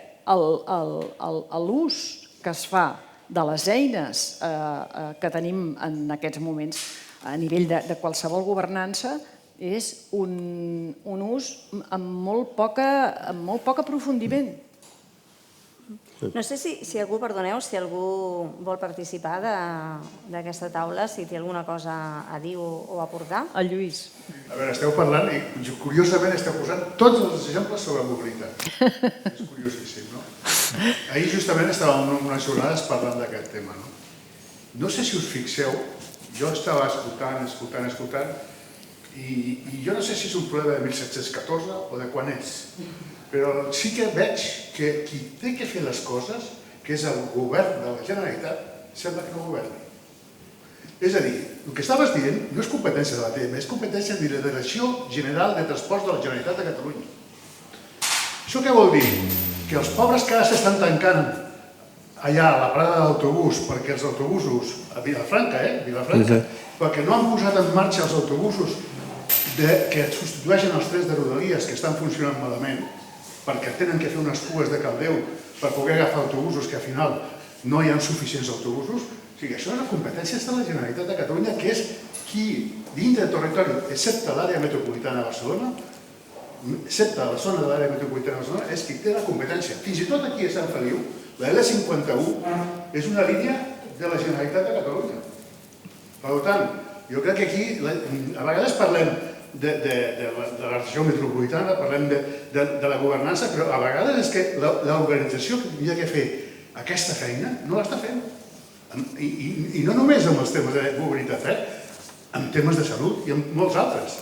l'ús que es fa de les eines que tenim en aquests moments a nivell de qualsevol governança és un ús amb molt poc aprofundiment. No sé si algú, perdoneu, si algú vol participar d'aquesta taula, si té alguna cosa a dir o a aportar. El Lluís. A veure, esteu parlant i curiosament esteu posant tots els exemples sobre mobilitat. És curiosíssim, no? Ahir justament estàvem en unes jornades parlant d'aquest tema, no? No sé si us fixeu, jo estava escoltant, i jo no sé si és un problema de 1714 o de quan és, però sí que veig que qui té que fer les coses, que és el govern de la Generalitat, sembla que no governi. És a dir, el que estaves dient no és competència de la TM, és competència de la Direcció General de Transports de la Generalitat de Catalunya. Això què vol dir? Que els pobres que ara s'estan tancant allà a la parada d'autobús, perquè els autobusos, a Vilafranca, Vilafranca, perquè no han posat en marxa els autobusos que substitueixen els trens de Rodalies que estan funcionant malament, perquè tenen que fer unes cues de caldeu per poder agafar autobusos que al final no hi ha suficients autobusos. O sigui, això és una competència de la Generalitat de Catalunya, que és qui, dintre del territori, excepte l'àrea metropolitana de Barcelona, excepte la zona de l'àrea metropolitana de Barcelona, és qui té la competència. Fins i tot aquí a Sant Feliu, la L51 és una línia de la Generalitat de Catalunya. Per tant, jo crec que aquí, a vegades parlem de la regió metropolitana, parlem de la governança, però a vegades és que l'organització que hauria de fer aquesta feina no l'està fent. I no només amb els temes de mobilitat, amb temes de salut i amb molts altres.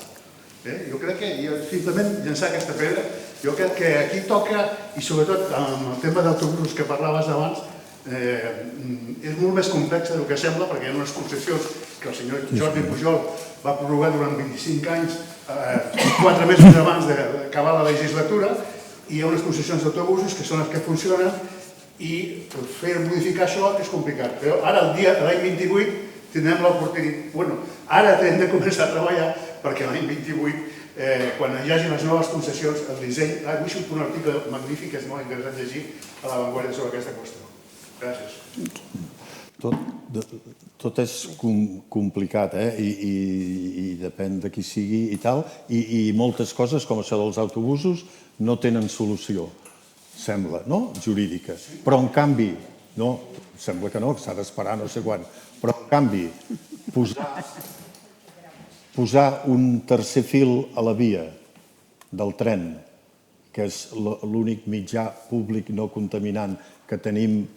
Jo crec que, simplement llançar aquesta pedra, jo crec que aquí toca, i sobretot amb el tema d'autobusos que parlaves abans, és molt més complex del que sembla, perquè hi ha unes concessions que el senyor Jordi Pujol va prorrogar durant 25 anys, 4 mesos abans d'acabar la legislatura, i hi ha unes concessions d'autobusos que són les que funcionen, i fer modificar això és complicat. Però ara, l'any 28, tindrem l'oportunitat... Bueno, ara hem de començar a treballar perquè l'any 28, quan hi hagi les noves concessions, el disseny... Avui surt un article magnífic que és molt interessant llegir a La Vanguardia sobre aquesta qüestió. Gràcies. Tot és complicat, i depèn de qui sigui i tal, i moltes coses, com això dels autobusos, no tenen solució, sembla, no? Jurídica. Però, en canvi, no, sembla que no, que s'ha d'esperar no sé quan, però, en canvi, posar un tercer fil a la via del tren, que és l'únic mitjà públic no contaminant que tenim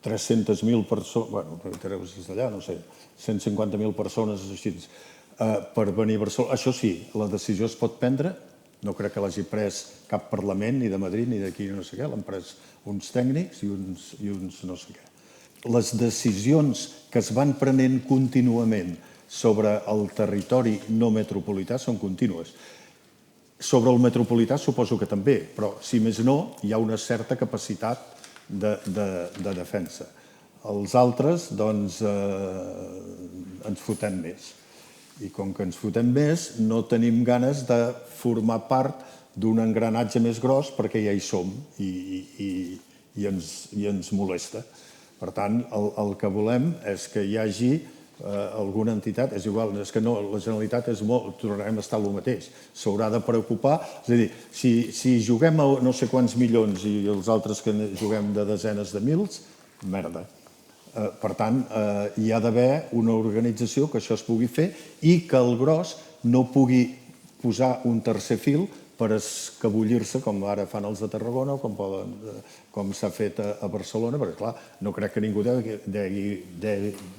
300.000 persones, bueno, treus des d'allà, no sé, 150.000 persones així, per venir a Barcelona. Això sí, la decisió es pot prendre, no crec que l'hagi pres cap Parlament, ni de Madrid, ni d'aquí, no sé què, l'han pres uns tècnics i uns no sé què. Les decisions que es van prenent contínuament sobre el territori no metropolità són contínues. Sobre el metropolità suposo que també, però si més no, hi ha una certa capacitat de defensa. Els altres, doncs, ens fotem més. I com que ens fotem més, no tenim ganes de formar part d'un engranatge més gros perquè ja hi som i ens molesta. Per tant, el que volem és que hi hagi alguna entitat, és igual, és que no, la Generalitat tornarem a estar el mateix, s'haurà de preocupar, és a dir, si juguem a no sé quants milions i els altres que juguem de desenes de mils, merda. Per tant, hi ha d'haver una organització que això es pugui fer i que el gros no pugui posar un tercer fil per escabullir-se, com ara fan els de Tarragona o com s'ha fet a Barcelona, perquè, clar, no crec que ningú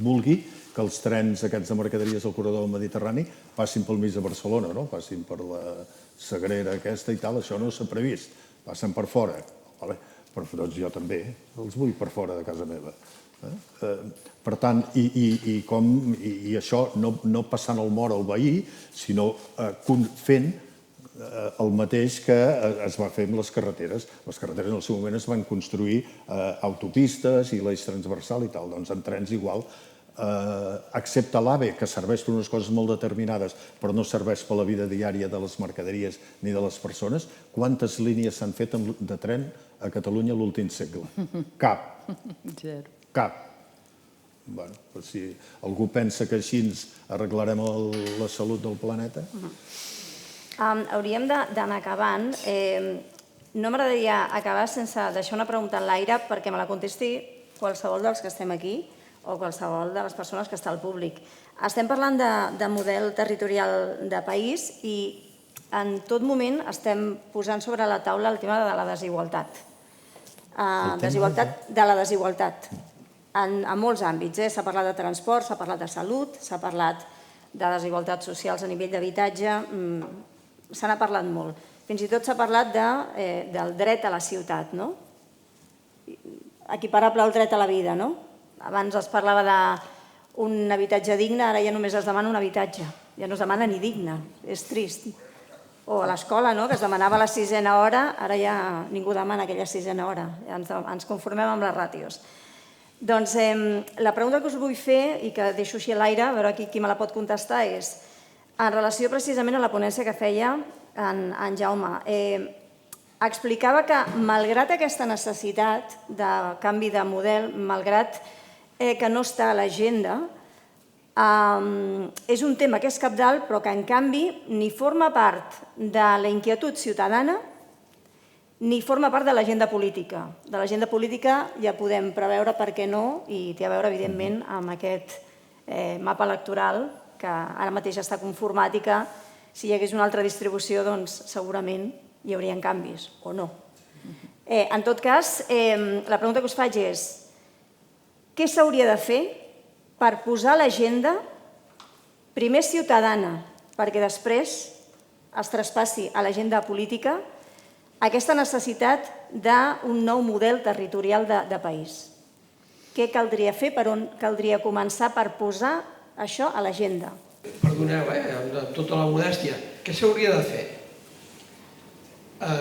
vulgui que els trens aquests de mercaderies al corredor del Mediterrani passin pel mig de Barcelona, no? Passin per la Sagrera aquesta i tal, això no s'ha previst, passen per fora. Però doncs jo també els vull per fora de casa meva. Per tant, i això no passant el mort al veí, sinó fent el mateix que es va fer amb les carreteres. Les carreteres en el seu moment es van construir autopistes i l'eix transversal i tal, doncs en trens igual, excepte l'AVE, que serveix per unes coses molt determinades, però no serveix per la vida diària de les mercaderies ni de les persones. Quantes línies s'han fet de tren a Catalunya l'últim segle? Cap. Zero. Cap. Bé, si algú pensa que així arreglarem la salut del planeta... Hauríem d'anar acabant. No m'agradaria acabar sense deixar una pregunta en l'aire perquè me la contesti qualsevol dels que estem aquí o qualsevol de les persones que està al públic. Estem parlant de model territorial de país i en tot moment estem posant sobre la taula el tema de la desigualtat. De la desigualtat en molts àmbits. S'ha parlat de transport, s'ha parlat de salut, s'ha parlat de desigualtats socials a nivell d'habitatge, se n'ha parlat molt. Fins i tot s'ha parlat del dret a la ciutat, no? Equiparable al dret a la vida, no? Abans es parlava d'un habitatge digne, ara ja només es demana un habitatge. Ja no es demana ni digne, és trist. o a l'escola, que es demanava la 6a hora, ara ja ningú demana aquella 6a hora, ens conformem amb les ràtios. Doncs la pregunta que us vull fer, i que deixo així a l'aire, a veure qui me la pot contestar, és en relació precisament a la ponència que feia en Jaume. Explicava que, malgrat aquesta necessitat de canvi de model, malgrat que no està a l'agenda, és un tema que és cabdal, però que en canvi ni forma part de la inquietud ciutadana ni forma part de l'agenda política. De l'agenda política ja podem preveure per què no, i té a veure, evidentment, amb aquest mapa electoral que ara mateix està conformat i que, si hi hagués una altra distribució, doncs segurament hi haurien canvis, o no. En tot cas, la pregunta que us faig és: què s'hauria de fer per posar a l'agenda, primer ciutadana, perquè després es traspassi a l'agenda política, aquesta necessitat d'un nou model territorial de país? Què caldria fer, per on caldria començar per posar això a l'agenda? Perdoneu, amb tota la modèstia, què s'hauria de fer?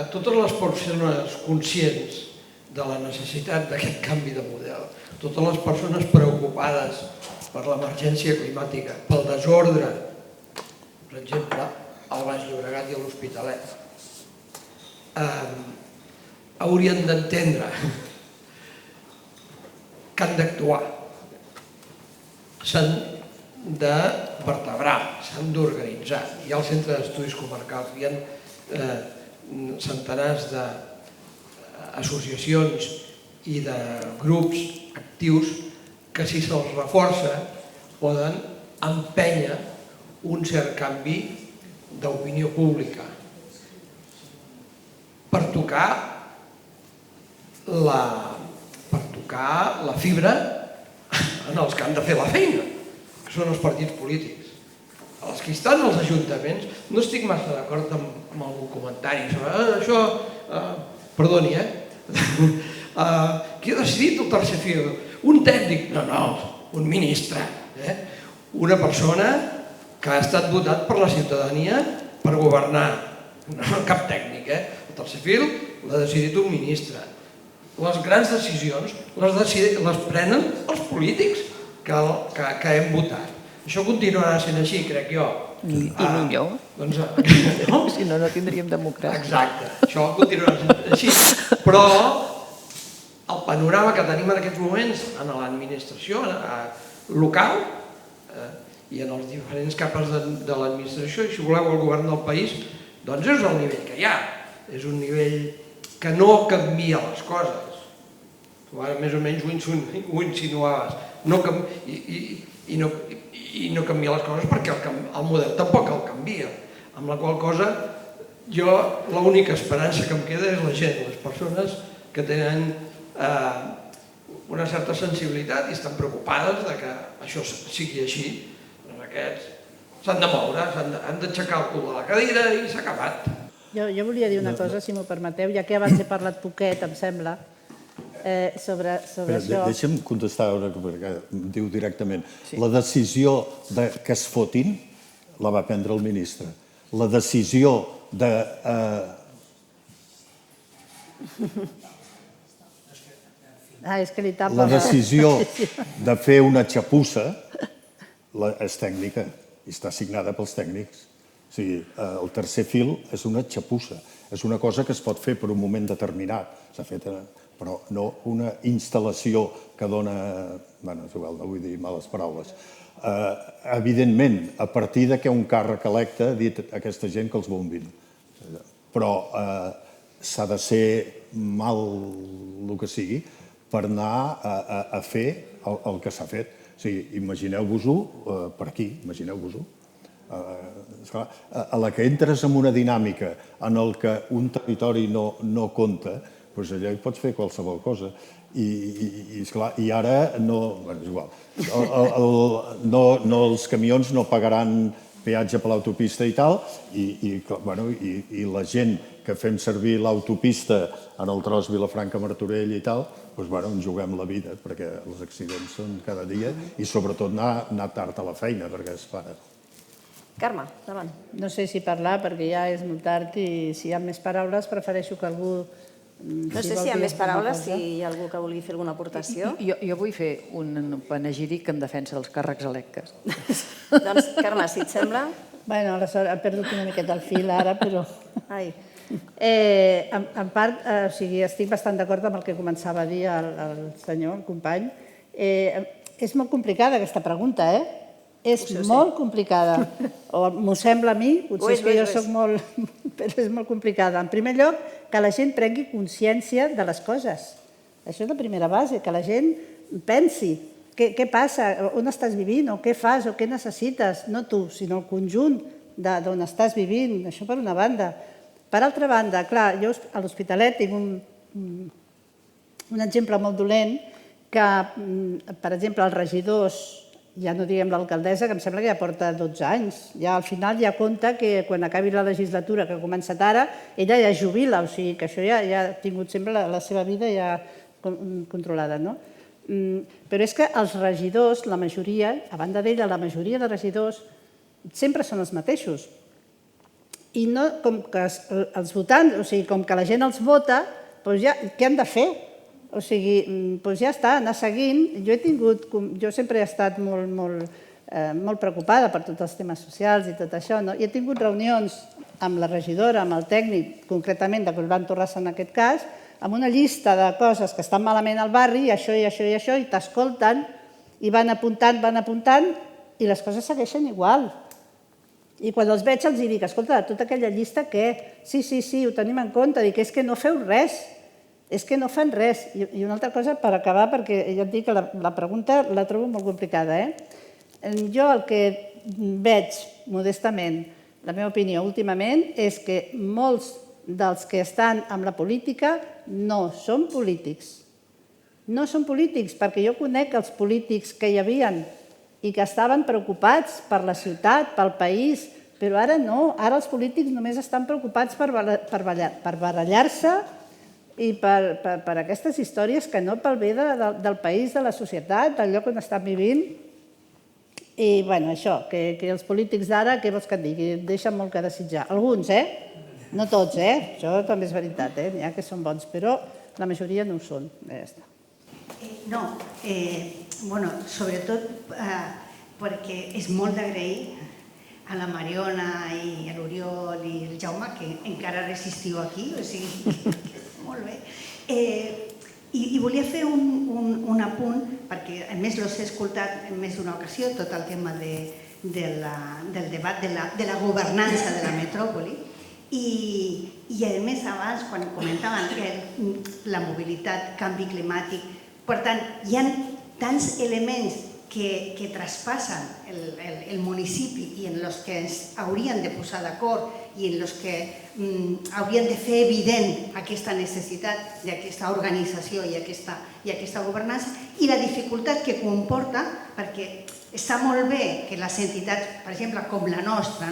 Totes les persones conscients de la necessitat d'aquest canvi de model, totes les persones preocupades per l'emergència climàtica, pel desordre, per exemple, al Baix Llobregat i a l'Hospitalet, haurien d'entendre que han d'actuar, s'han de vertebrar, s'han d'organitzar. Hi ha el Centre d'Estudis Comarcals, hi ha centenars d'associacions i de grups actius que, si se'ls reforça, poden empènyer un cert canvi d'opinió pública per tocar la fibra en els que han de fer la feina, que són els partits polítics. Els que estan als ajuntaments, no estic massa d'acord amb algun comentari sobre això, perdoni, qui ha decidit el tercer fil? Un tècnic? No, un ministre. Una persona que ha estat votat per la ciutadania per governar, no cap tècnic. El tercer fil l'ha decidit un ministre. Les grans decisions les prenen els polítics que hem votat. Això continuarà sent així, crec jo. I millor. Si no, no tindríem democràcia. Exacte, això continuarà sent així. Però el panorama que tenim en aquests moments en l'administració local i en les diferents capes de l'administració, i si voleu el govern del país, doncs és el nivell que hi ha. És un nivell que no canvia les coses. Tu ara més o menys ho insinuaves. I no canvia les coses perquè el model tampoc el canvia. Amb la qual cosa, jo l'única esperança que em queda és la gent, les persones que tenen una certa sensibilitat i estan preocupades que això sigui així. Aquests s'han de moure, han d'aixecar el cul de la cadira i s'ha acabat. Jo volia dir una cosa, si m'ho permeteu, ja que abans he parlat poquet, em sembla, sobre això. Deixa'm contestar una cosa, perquè em diu directament. La decisió que es fotin la va prendre el ministre. La decisió de... És que li tapa... La decisió de fer una xapussa és tècnica i està signada pels tècnics. O sigui, el tercer fil és una xapussa. És una cosa que es pot fer per un moment determinat. S'ha fet, però no una instal·lació que dona... Bé, és igual, no vull dir males paraules. Evidentment, a partir de que un càrrec electe ha dit a aquesta gent que els bombin. Però s'ha de ser mal el que sigui per anar a fer el que s'ha fet. O sigui, imagineu-vos-ho per aquí, imagineu-vos-ho. A la que entres en una dinàmica en el que un territori no compta, doncs allà hi pots fer qualsevol cosa. I ara no... Bé, és igual. Els camions no pagaran peatge per l'autopista i tal, i la gent que fem servir l'autopista en el tros Vilafranca-Martorell i tal, doncs ens juguem la vida, perquè els accidents són cada dia, i sobretot anar tard a la feina, perquè es para. Carme, endavant. No sé si parlar perquè ja és molt tard i si hi ha més paraules prefereixo que algú... No sé si hi ha més paraules, si hi ha algú que vulgui fer alguna aportació. Jo vull fer un panegíric en defensa dels càrrecs electes. Doncs, Carme, si et sembla... Bueno, aleshores he perdut una miqueta el fil ara, però... Ai. En part, o sigui, estic bastant d'acord amb el que començava a dir el senyor, el company. És molt complicada aquesta pregunta, És molt complicada. O m'ho sembla a mi, potser és que jo soc molt... Però és molt complicada. En primer lloc, que la gent prengui consciència de les coses. Això és la primera base, que la gent pensi què passa, on estàs vivint, o què fas, o què necessites. No tu, sinó el conjunt d'on estàs vivint. Això per una banda. Per altra banda, clar, jo a l'Hospitalet tinc un exemple molt dolent que, per exemple, els regidors, ja no diguem l'alcaldessa, que em sembla que ja porta 12 anys, ja al final ja compta que quan acabi la legislatura, que ha començat ara, ella ja jubila, o sigui que això ja ha tingut sempre la seva vida ja controlada, no? Però és que els regidors, la majoria, a banda d'ella, la majoria de regidors sempre són els mateixos. I no com que els votants, o sigui, com que la gent els vota, doncs ja, què han de fer? O sigui, doncs ja està, anar seguint. Jo sempre he estat molt preocupada per tots els temes socials i tot això, i he tingut reunions amb la regidora, amb el tècnic, concretament de Collblanc Torrassa en aquest cas, amb una llista de coses que estan malament al barri, i això, i això, i això, i t'escolten, i van apuntant, i les coses segueixen igual. I quan els veig els dic, escolta, tota aquella llista què? Sí, ho tenim en compte, dic, és que no feu res. És que no fan res. I una altra cosa per acabar, perquè ja et dic que la pregunta la trobo molt complicada. Jo el que veig, modestament, la meva opinió últimament, és que molts dels que estan amb la política no són polítics. No són polítics, perquè jo conec els polítics que hi havien i que estaven preocupats per la ciutat, pel país, però ara no. Ara els polítics només estan preocupats per barallar-se i per aquestes històries que no pel bé del país, de la societat, del lloc on estan vivint. I, bueno, això, que els polítics d'ara, què vols que et digui? Deixen molt que desitjar. Alguns, No tots, Això també és veritat, N'hi ha que són bons, però la majoria no ho són. Ja està. No, bueno, sobretot perquè és molt d'agrair a la Mariona i a l'Oriol i el Jaume, que encara resistiu aquí, o sigui, molt bé. I volia fer un apunt, perquè a més l'he escoltat en més d'una ocasió, tot el tema del debat de la governança de la metròpoli, i a més abans, quan comentaven la mobilitat, canvi climàtic, per tant, hi ha tants elements que traspassen el municipi i en els que ens hauríem de posar d'acord i en els que hauríem de fer evident aquesta necessitat d'aquesta organització i aquesta governança, i la dificultat que comporta, perquè està molt bé que les entitats, per exemple, com la nostra,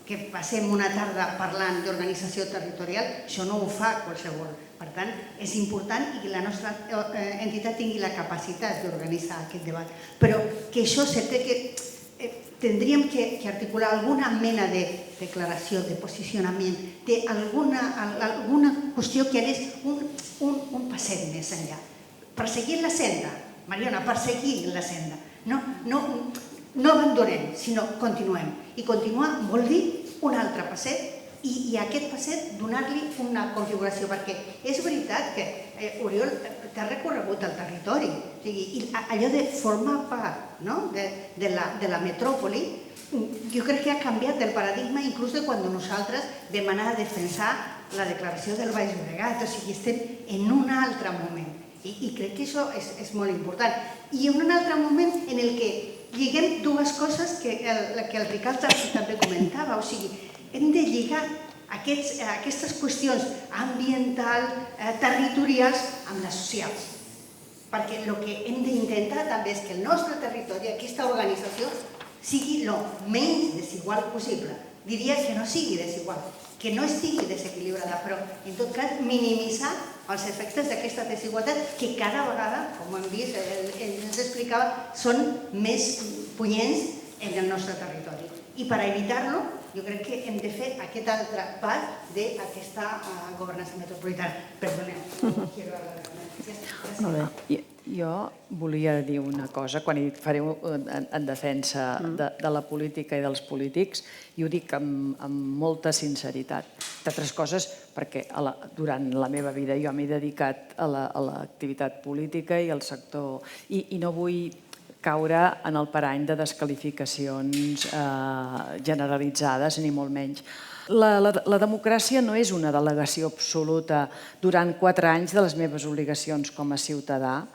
que passem una tarda parlant d'organització territorial, això no ho fa qualsevol. Per tant, és important que la nostra entitat tingui la capacitat d'organitzar aquest debat. Però que això tindríem que articular alguna mena de declaració, de posicionament, d'alguna qüestió que anés un passet més enllà. Perseguir la senda, Mariona, perseguir la senda. No abandonem, sinó continuem. I continuar vol dir un altre passet, i a aquest passet donar-li una configuració, perquè és veritat que, Oriol, t'ha recorregut el territori, i allò de formar part de la metròpoli, jo crec que ha canviat el paradigma inclús de quan nosaltres vam anar a defensar la declaració del Baix Llobregat, o sigui, estem en un altre moment, i crec que això és molt important. I en un altre moment en el que lliguem dues coses que el Ricard també comentava, o sigui, hem de lligar aquestes qüestions ambientals, territorials, amb les socials. Perquè el que hem d'intentar també és que el nostre territori, aquesta organització, sigui el menys desigual possible. Diria que no sigui desigual, que no estigui desequilibrada, però en tot cas minimitzar els efectes d'aquesta desigualtat que cada vegada, com hem vist, ell ens explicava, són més punyents en el nostre territori. I per evitar-lo, jo crec que hem de fer aquest altre pas d'aquesta governança metropolitana. Perdoneu, no quiero alargar. Molt bé. Jo volia dir una cosa, quan hi faré en defensa de la política i dels polítics, i ho dic amb molta sinceritat. D'altres coses, perquè durant la meva vida jo m'he dedicat a l'activitat política i al sector, i no vull caure en el parany de desqualificacions generalitzades, ni molt menys. La democràcia no és una delegació absoluta durant 4 anys de les meves obligacions com a ciutadà,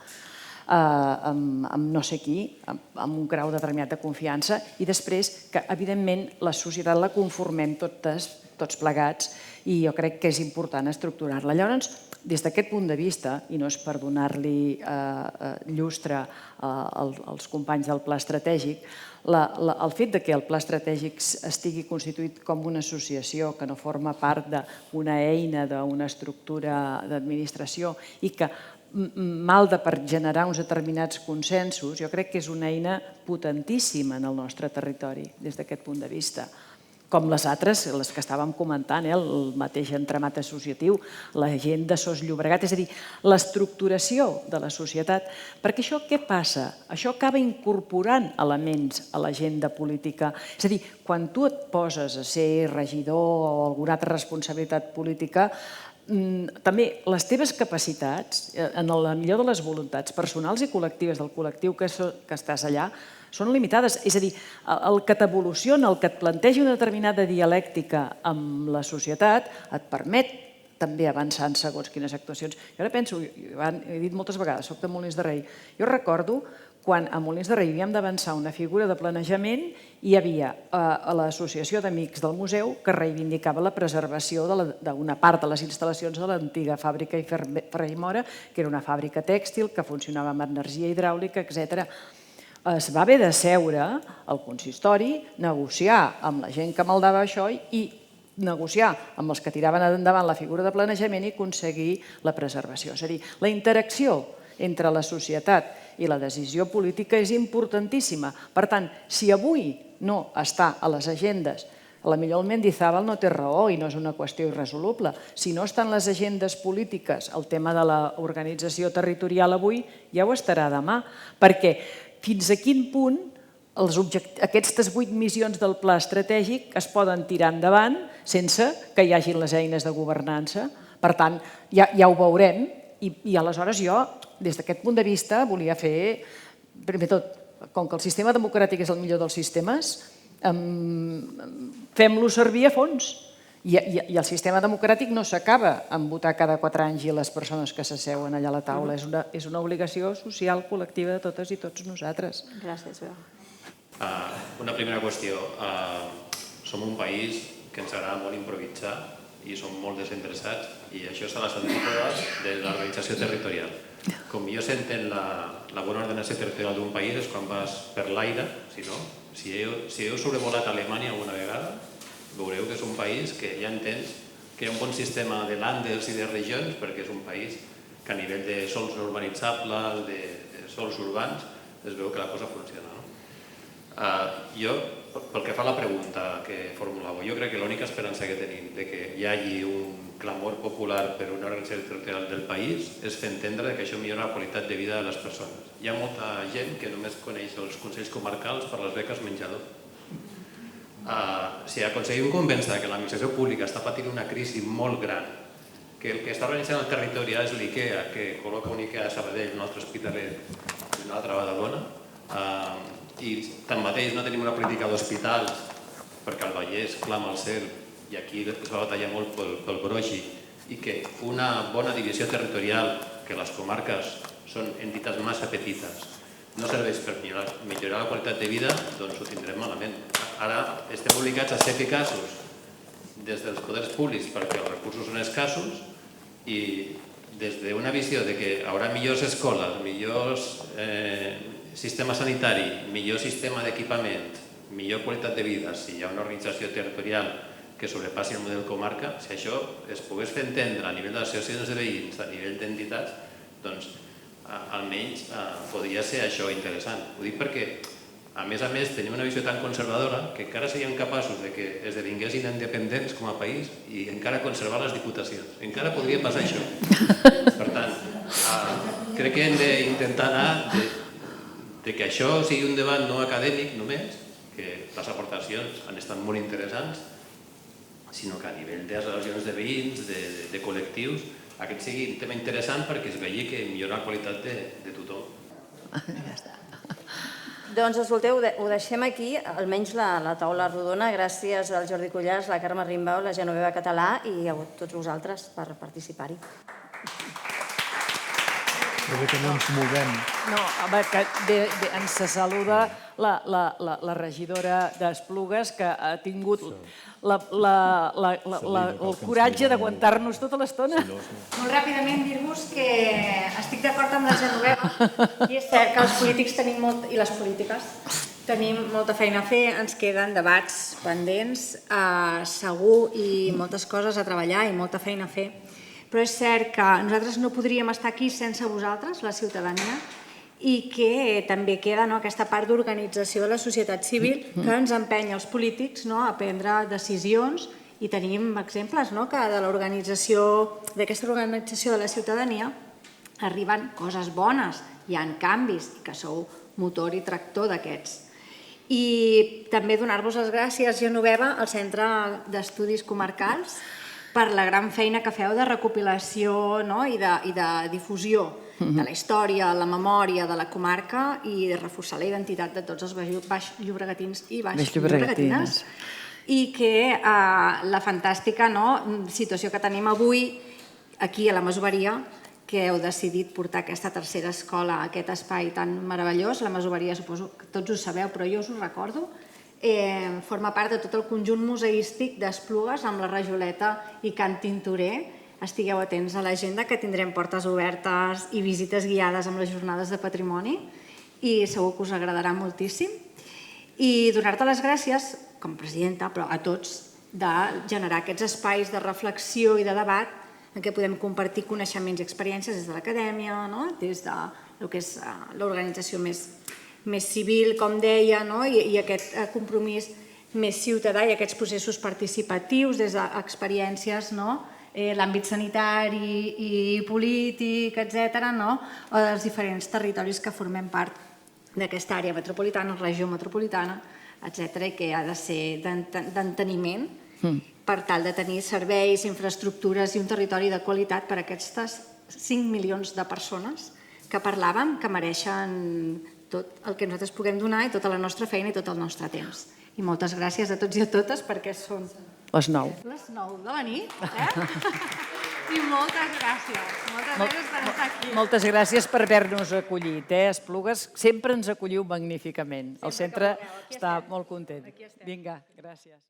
amb no sé qui, amb un grau determinat de confiança, i després que, evidentment, la societat la conformem tots plegats, i jo crec que és important estructurar-la. Llavors, des d'aquest punt de vista, i no és per donar-li llustre als companys del Pla Estratègic, el fet que el Pla Estratègic estigui constituït com una associació que no forma part d'una eina, d'una estructura d'administració, i que malda per generar uns determinats consensos, jo crec que és una eina potentíssima en el nostre territori, des d'aquest punt de vista. Com les altres, les que estàvem comentant, el mateix entramat associatiu, la gent de Sos Llobregat, és a dir, l'estructuració de la societat. Perquè això què passa? Això acaba incorporant elements a l'agenda política. És a dir, quan tu et poses a ser regidor o alguna altra responsabilitat política, també les teves capacitats, en la millor de les voluntats personals i col·lectives del col·lectiu que estàs allà, són limitades. És a dir, el que t'evoluciona, el que et planteja una determinada dialèctica amb la societat, et permet també avançar en segons quines actuacions. Jo ara penso, he dit moltes vegades, soc de Molins de Rei, jo recordo quan a Molins de Rei havíem d'avançar una figura de planejament i hi havia l'Associació d'Amics del Museu que reivindicava la preservació d'una part de les instal·lacions de l'antiga fàbrica Ferrer i Mora, que era una fàbrica tèxtil que funcionava amb energia hidràulica, etc. Es va haver de seure al consistori, negociar amb la gent que maldava això i negociar amb els que tiraven endavant la figura de planejament i aconseguir la preservació. És a dir, la interacció entre la societat i la decisió política és importantíssima. Per tant, si avui no està a les agendes, potser el Mendizábal no té raó i no és una qüestió irresoluble. Si no estan les agendes polítiques el tema de l'organització territorial avui, ja ho estarà demà. Perquè fins a quin punt aquestes 8 missions del Pla Estratègic es poden tirar endavant sense que hi hagin les eines de governança. Per tant, ja ho veurem. I aleshores jo, des d'aquest punt de vista, volia fer, primer tot, com que el sistema democràtic és el millor dels sistemes, fem-lo servir a fons. I el sistema democràtic no s'acaba amb votar cada 4 anys i les persones que s'asseuen allà a la taula. És una obligació social col·lectiva de totes i tots nosaltres. Gràcies, Bea. Una primera qüestió. Som un país que ens agrada molt improvisar i som molt desinteressats i això és a les antípodes de l'organització territorial. Com millor s'entén la bona ordenació territorial d'un país és quan vas per l'aire, si heu sobrevolat Alemanya alguna vegada, veureu que és un país que ja entens que hi ha un bon sistema de lànders i de regions perquè és un país que a nivell de sols no urbanitzables, de sols urbans, es veu que la cosa funciona. Jo, pel que fa a la pregunta que formulàveu, jo crec que l'única esperança que tenim de que hi hagi un clamor popular per una organització territorial del país és fer entendre que això millora la qualitat de vida de les persones. Hi ha molta gent que només coneix els consells comarcals per les beques menjador. Si aconseguim convèncer que l'administració pública està patint una crisi molt gran, que el que està organitzant el territori és l'IKEA, que col·loca un IKEA a Sabadell, un altre Hospitalet i una altra a Badalona, i tanmateix no tenim una política d'hospitals perquè el Vallès clama al cel i aquí es va batallar molt pel Brogi i que una bona divisió territorial, que les comarques són entitats massa petites, no serveix per millorar la qualitat de vida, doncs ho tindrem malament. Ara estem obligats a ser eficaços des dels poders públics perquè els recursos són escassos i des d'una visió de que hi haurà millors escoles, millors sistema sanitari, millor sistema d'equipament, millor qualitat de vida, si hi ha una organització territorial que sobrepassi el model comarca, si això es pogués fer entendre a nivell de les associacions de veïns, a nivell d'entitats, doncs almenys podria ser això interessant. Ho dic perquè a més, tenim una visió tan conservadora que encara seríem capaços de que esdevinguessin independents com a país i encara conservar les diputacions. Encara podria passar això. Per tant, crec que hem d'intentar anar de que això sigui un debat no acadèmic només, que les aportacions han estat molt interessants, sinó que a nivell de relacions de veïns, de col·lectius, aquest sigui un tema interessant perquè es vegi que millora la qualitat de tothom. Ja està. Doncs, escolteu, ho deixem aquí, almenys la taula rodona. Gràcies al Jordi Cullàs, la Carme Rimbau, la Genoveva Català i a tots vosaltres per participar-hi. Però que no ens movem. No, home, que ens saluda la regidora d'Esplugues, que ha tingut el coratge d'aguantar-nos tota l'estona. Molt ràpidament dir-vos que estic d'acord amb la Genoveva i és cert que els polítics tenim molt, i les polítiques tenim molta feina a fer, ens queden debats pendents, segur, i moltes coses a treballar i molta feina a fer. Però és cert que nosaltres no podríem estar aquí sense vosaltres, la ciutadania, i que també queda aquesta part d'organització de la societat civil que ens empenya els polítics a prendre decisions, i tenim exemples que d'aquesta organització de la ciutadania arriben coses bones, hi ha canvis, i que sou motor i tractor d'aquests. I també donar-vos les gràcies, Genoveva, al Centre d'Estudis Comarcals, per la gran feina que feu de recopilació i de difusió de la història, la memòria de la comarca i de reforçar la identitat de tots els baix llobregatins i baix llobregatines. I que la fantàstica situació que tenim avui aquí a la Masoveria, que heu decidit portar aquesta tercera escola a aquest espai tan meravellós. La Masoveria, suposo que tots ho sabeu, però jo us ho recordo, forma part de tot el conjunt museístic d'Esplugues amb la Rajoleta i Can Tintorer. Estigueu atents a l'agenda, que tindrem portes obertes i visites guiades amb les jornades de patrimoni, i segur que us agradarà moltíssim. I donar-te les gràcies, com a presidenta, però a tots, de generar aquests espais de reflexió i de debat en què podem compartir coneixements i experiències des de l'acadèmia, des del que és l'organització més civil, com deia, i aquest compromís més ciutadà i aquests processos participatius des d'experiències, l'àmbit sanitari i polític, etc., o dels diferents territoris que formem part d'aquesta àrea metropolitana, regió metropolitana, etc., i que ha de ser d'enteniment per tal de tenir serveis, infraestructures i un territori de qualitat per a aquestes 5 milions de persones que parlàvem, que mereixen tot el que nosaltres puguem donar i tota la nostra feina i tot el nostre temps. I moltes gràcies a tots i a totes, perquè són les 9. Les 9 de la nit, I moltes gràcies. Moltes gràcies per estar aquí. Moltes gràcies per haver-nos acollit. Esplugues, sempre ens acolliu magníficament. El centre està molt content. Vinga, gràcies.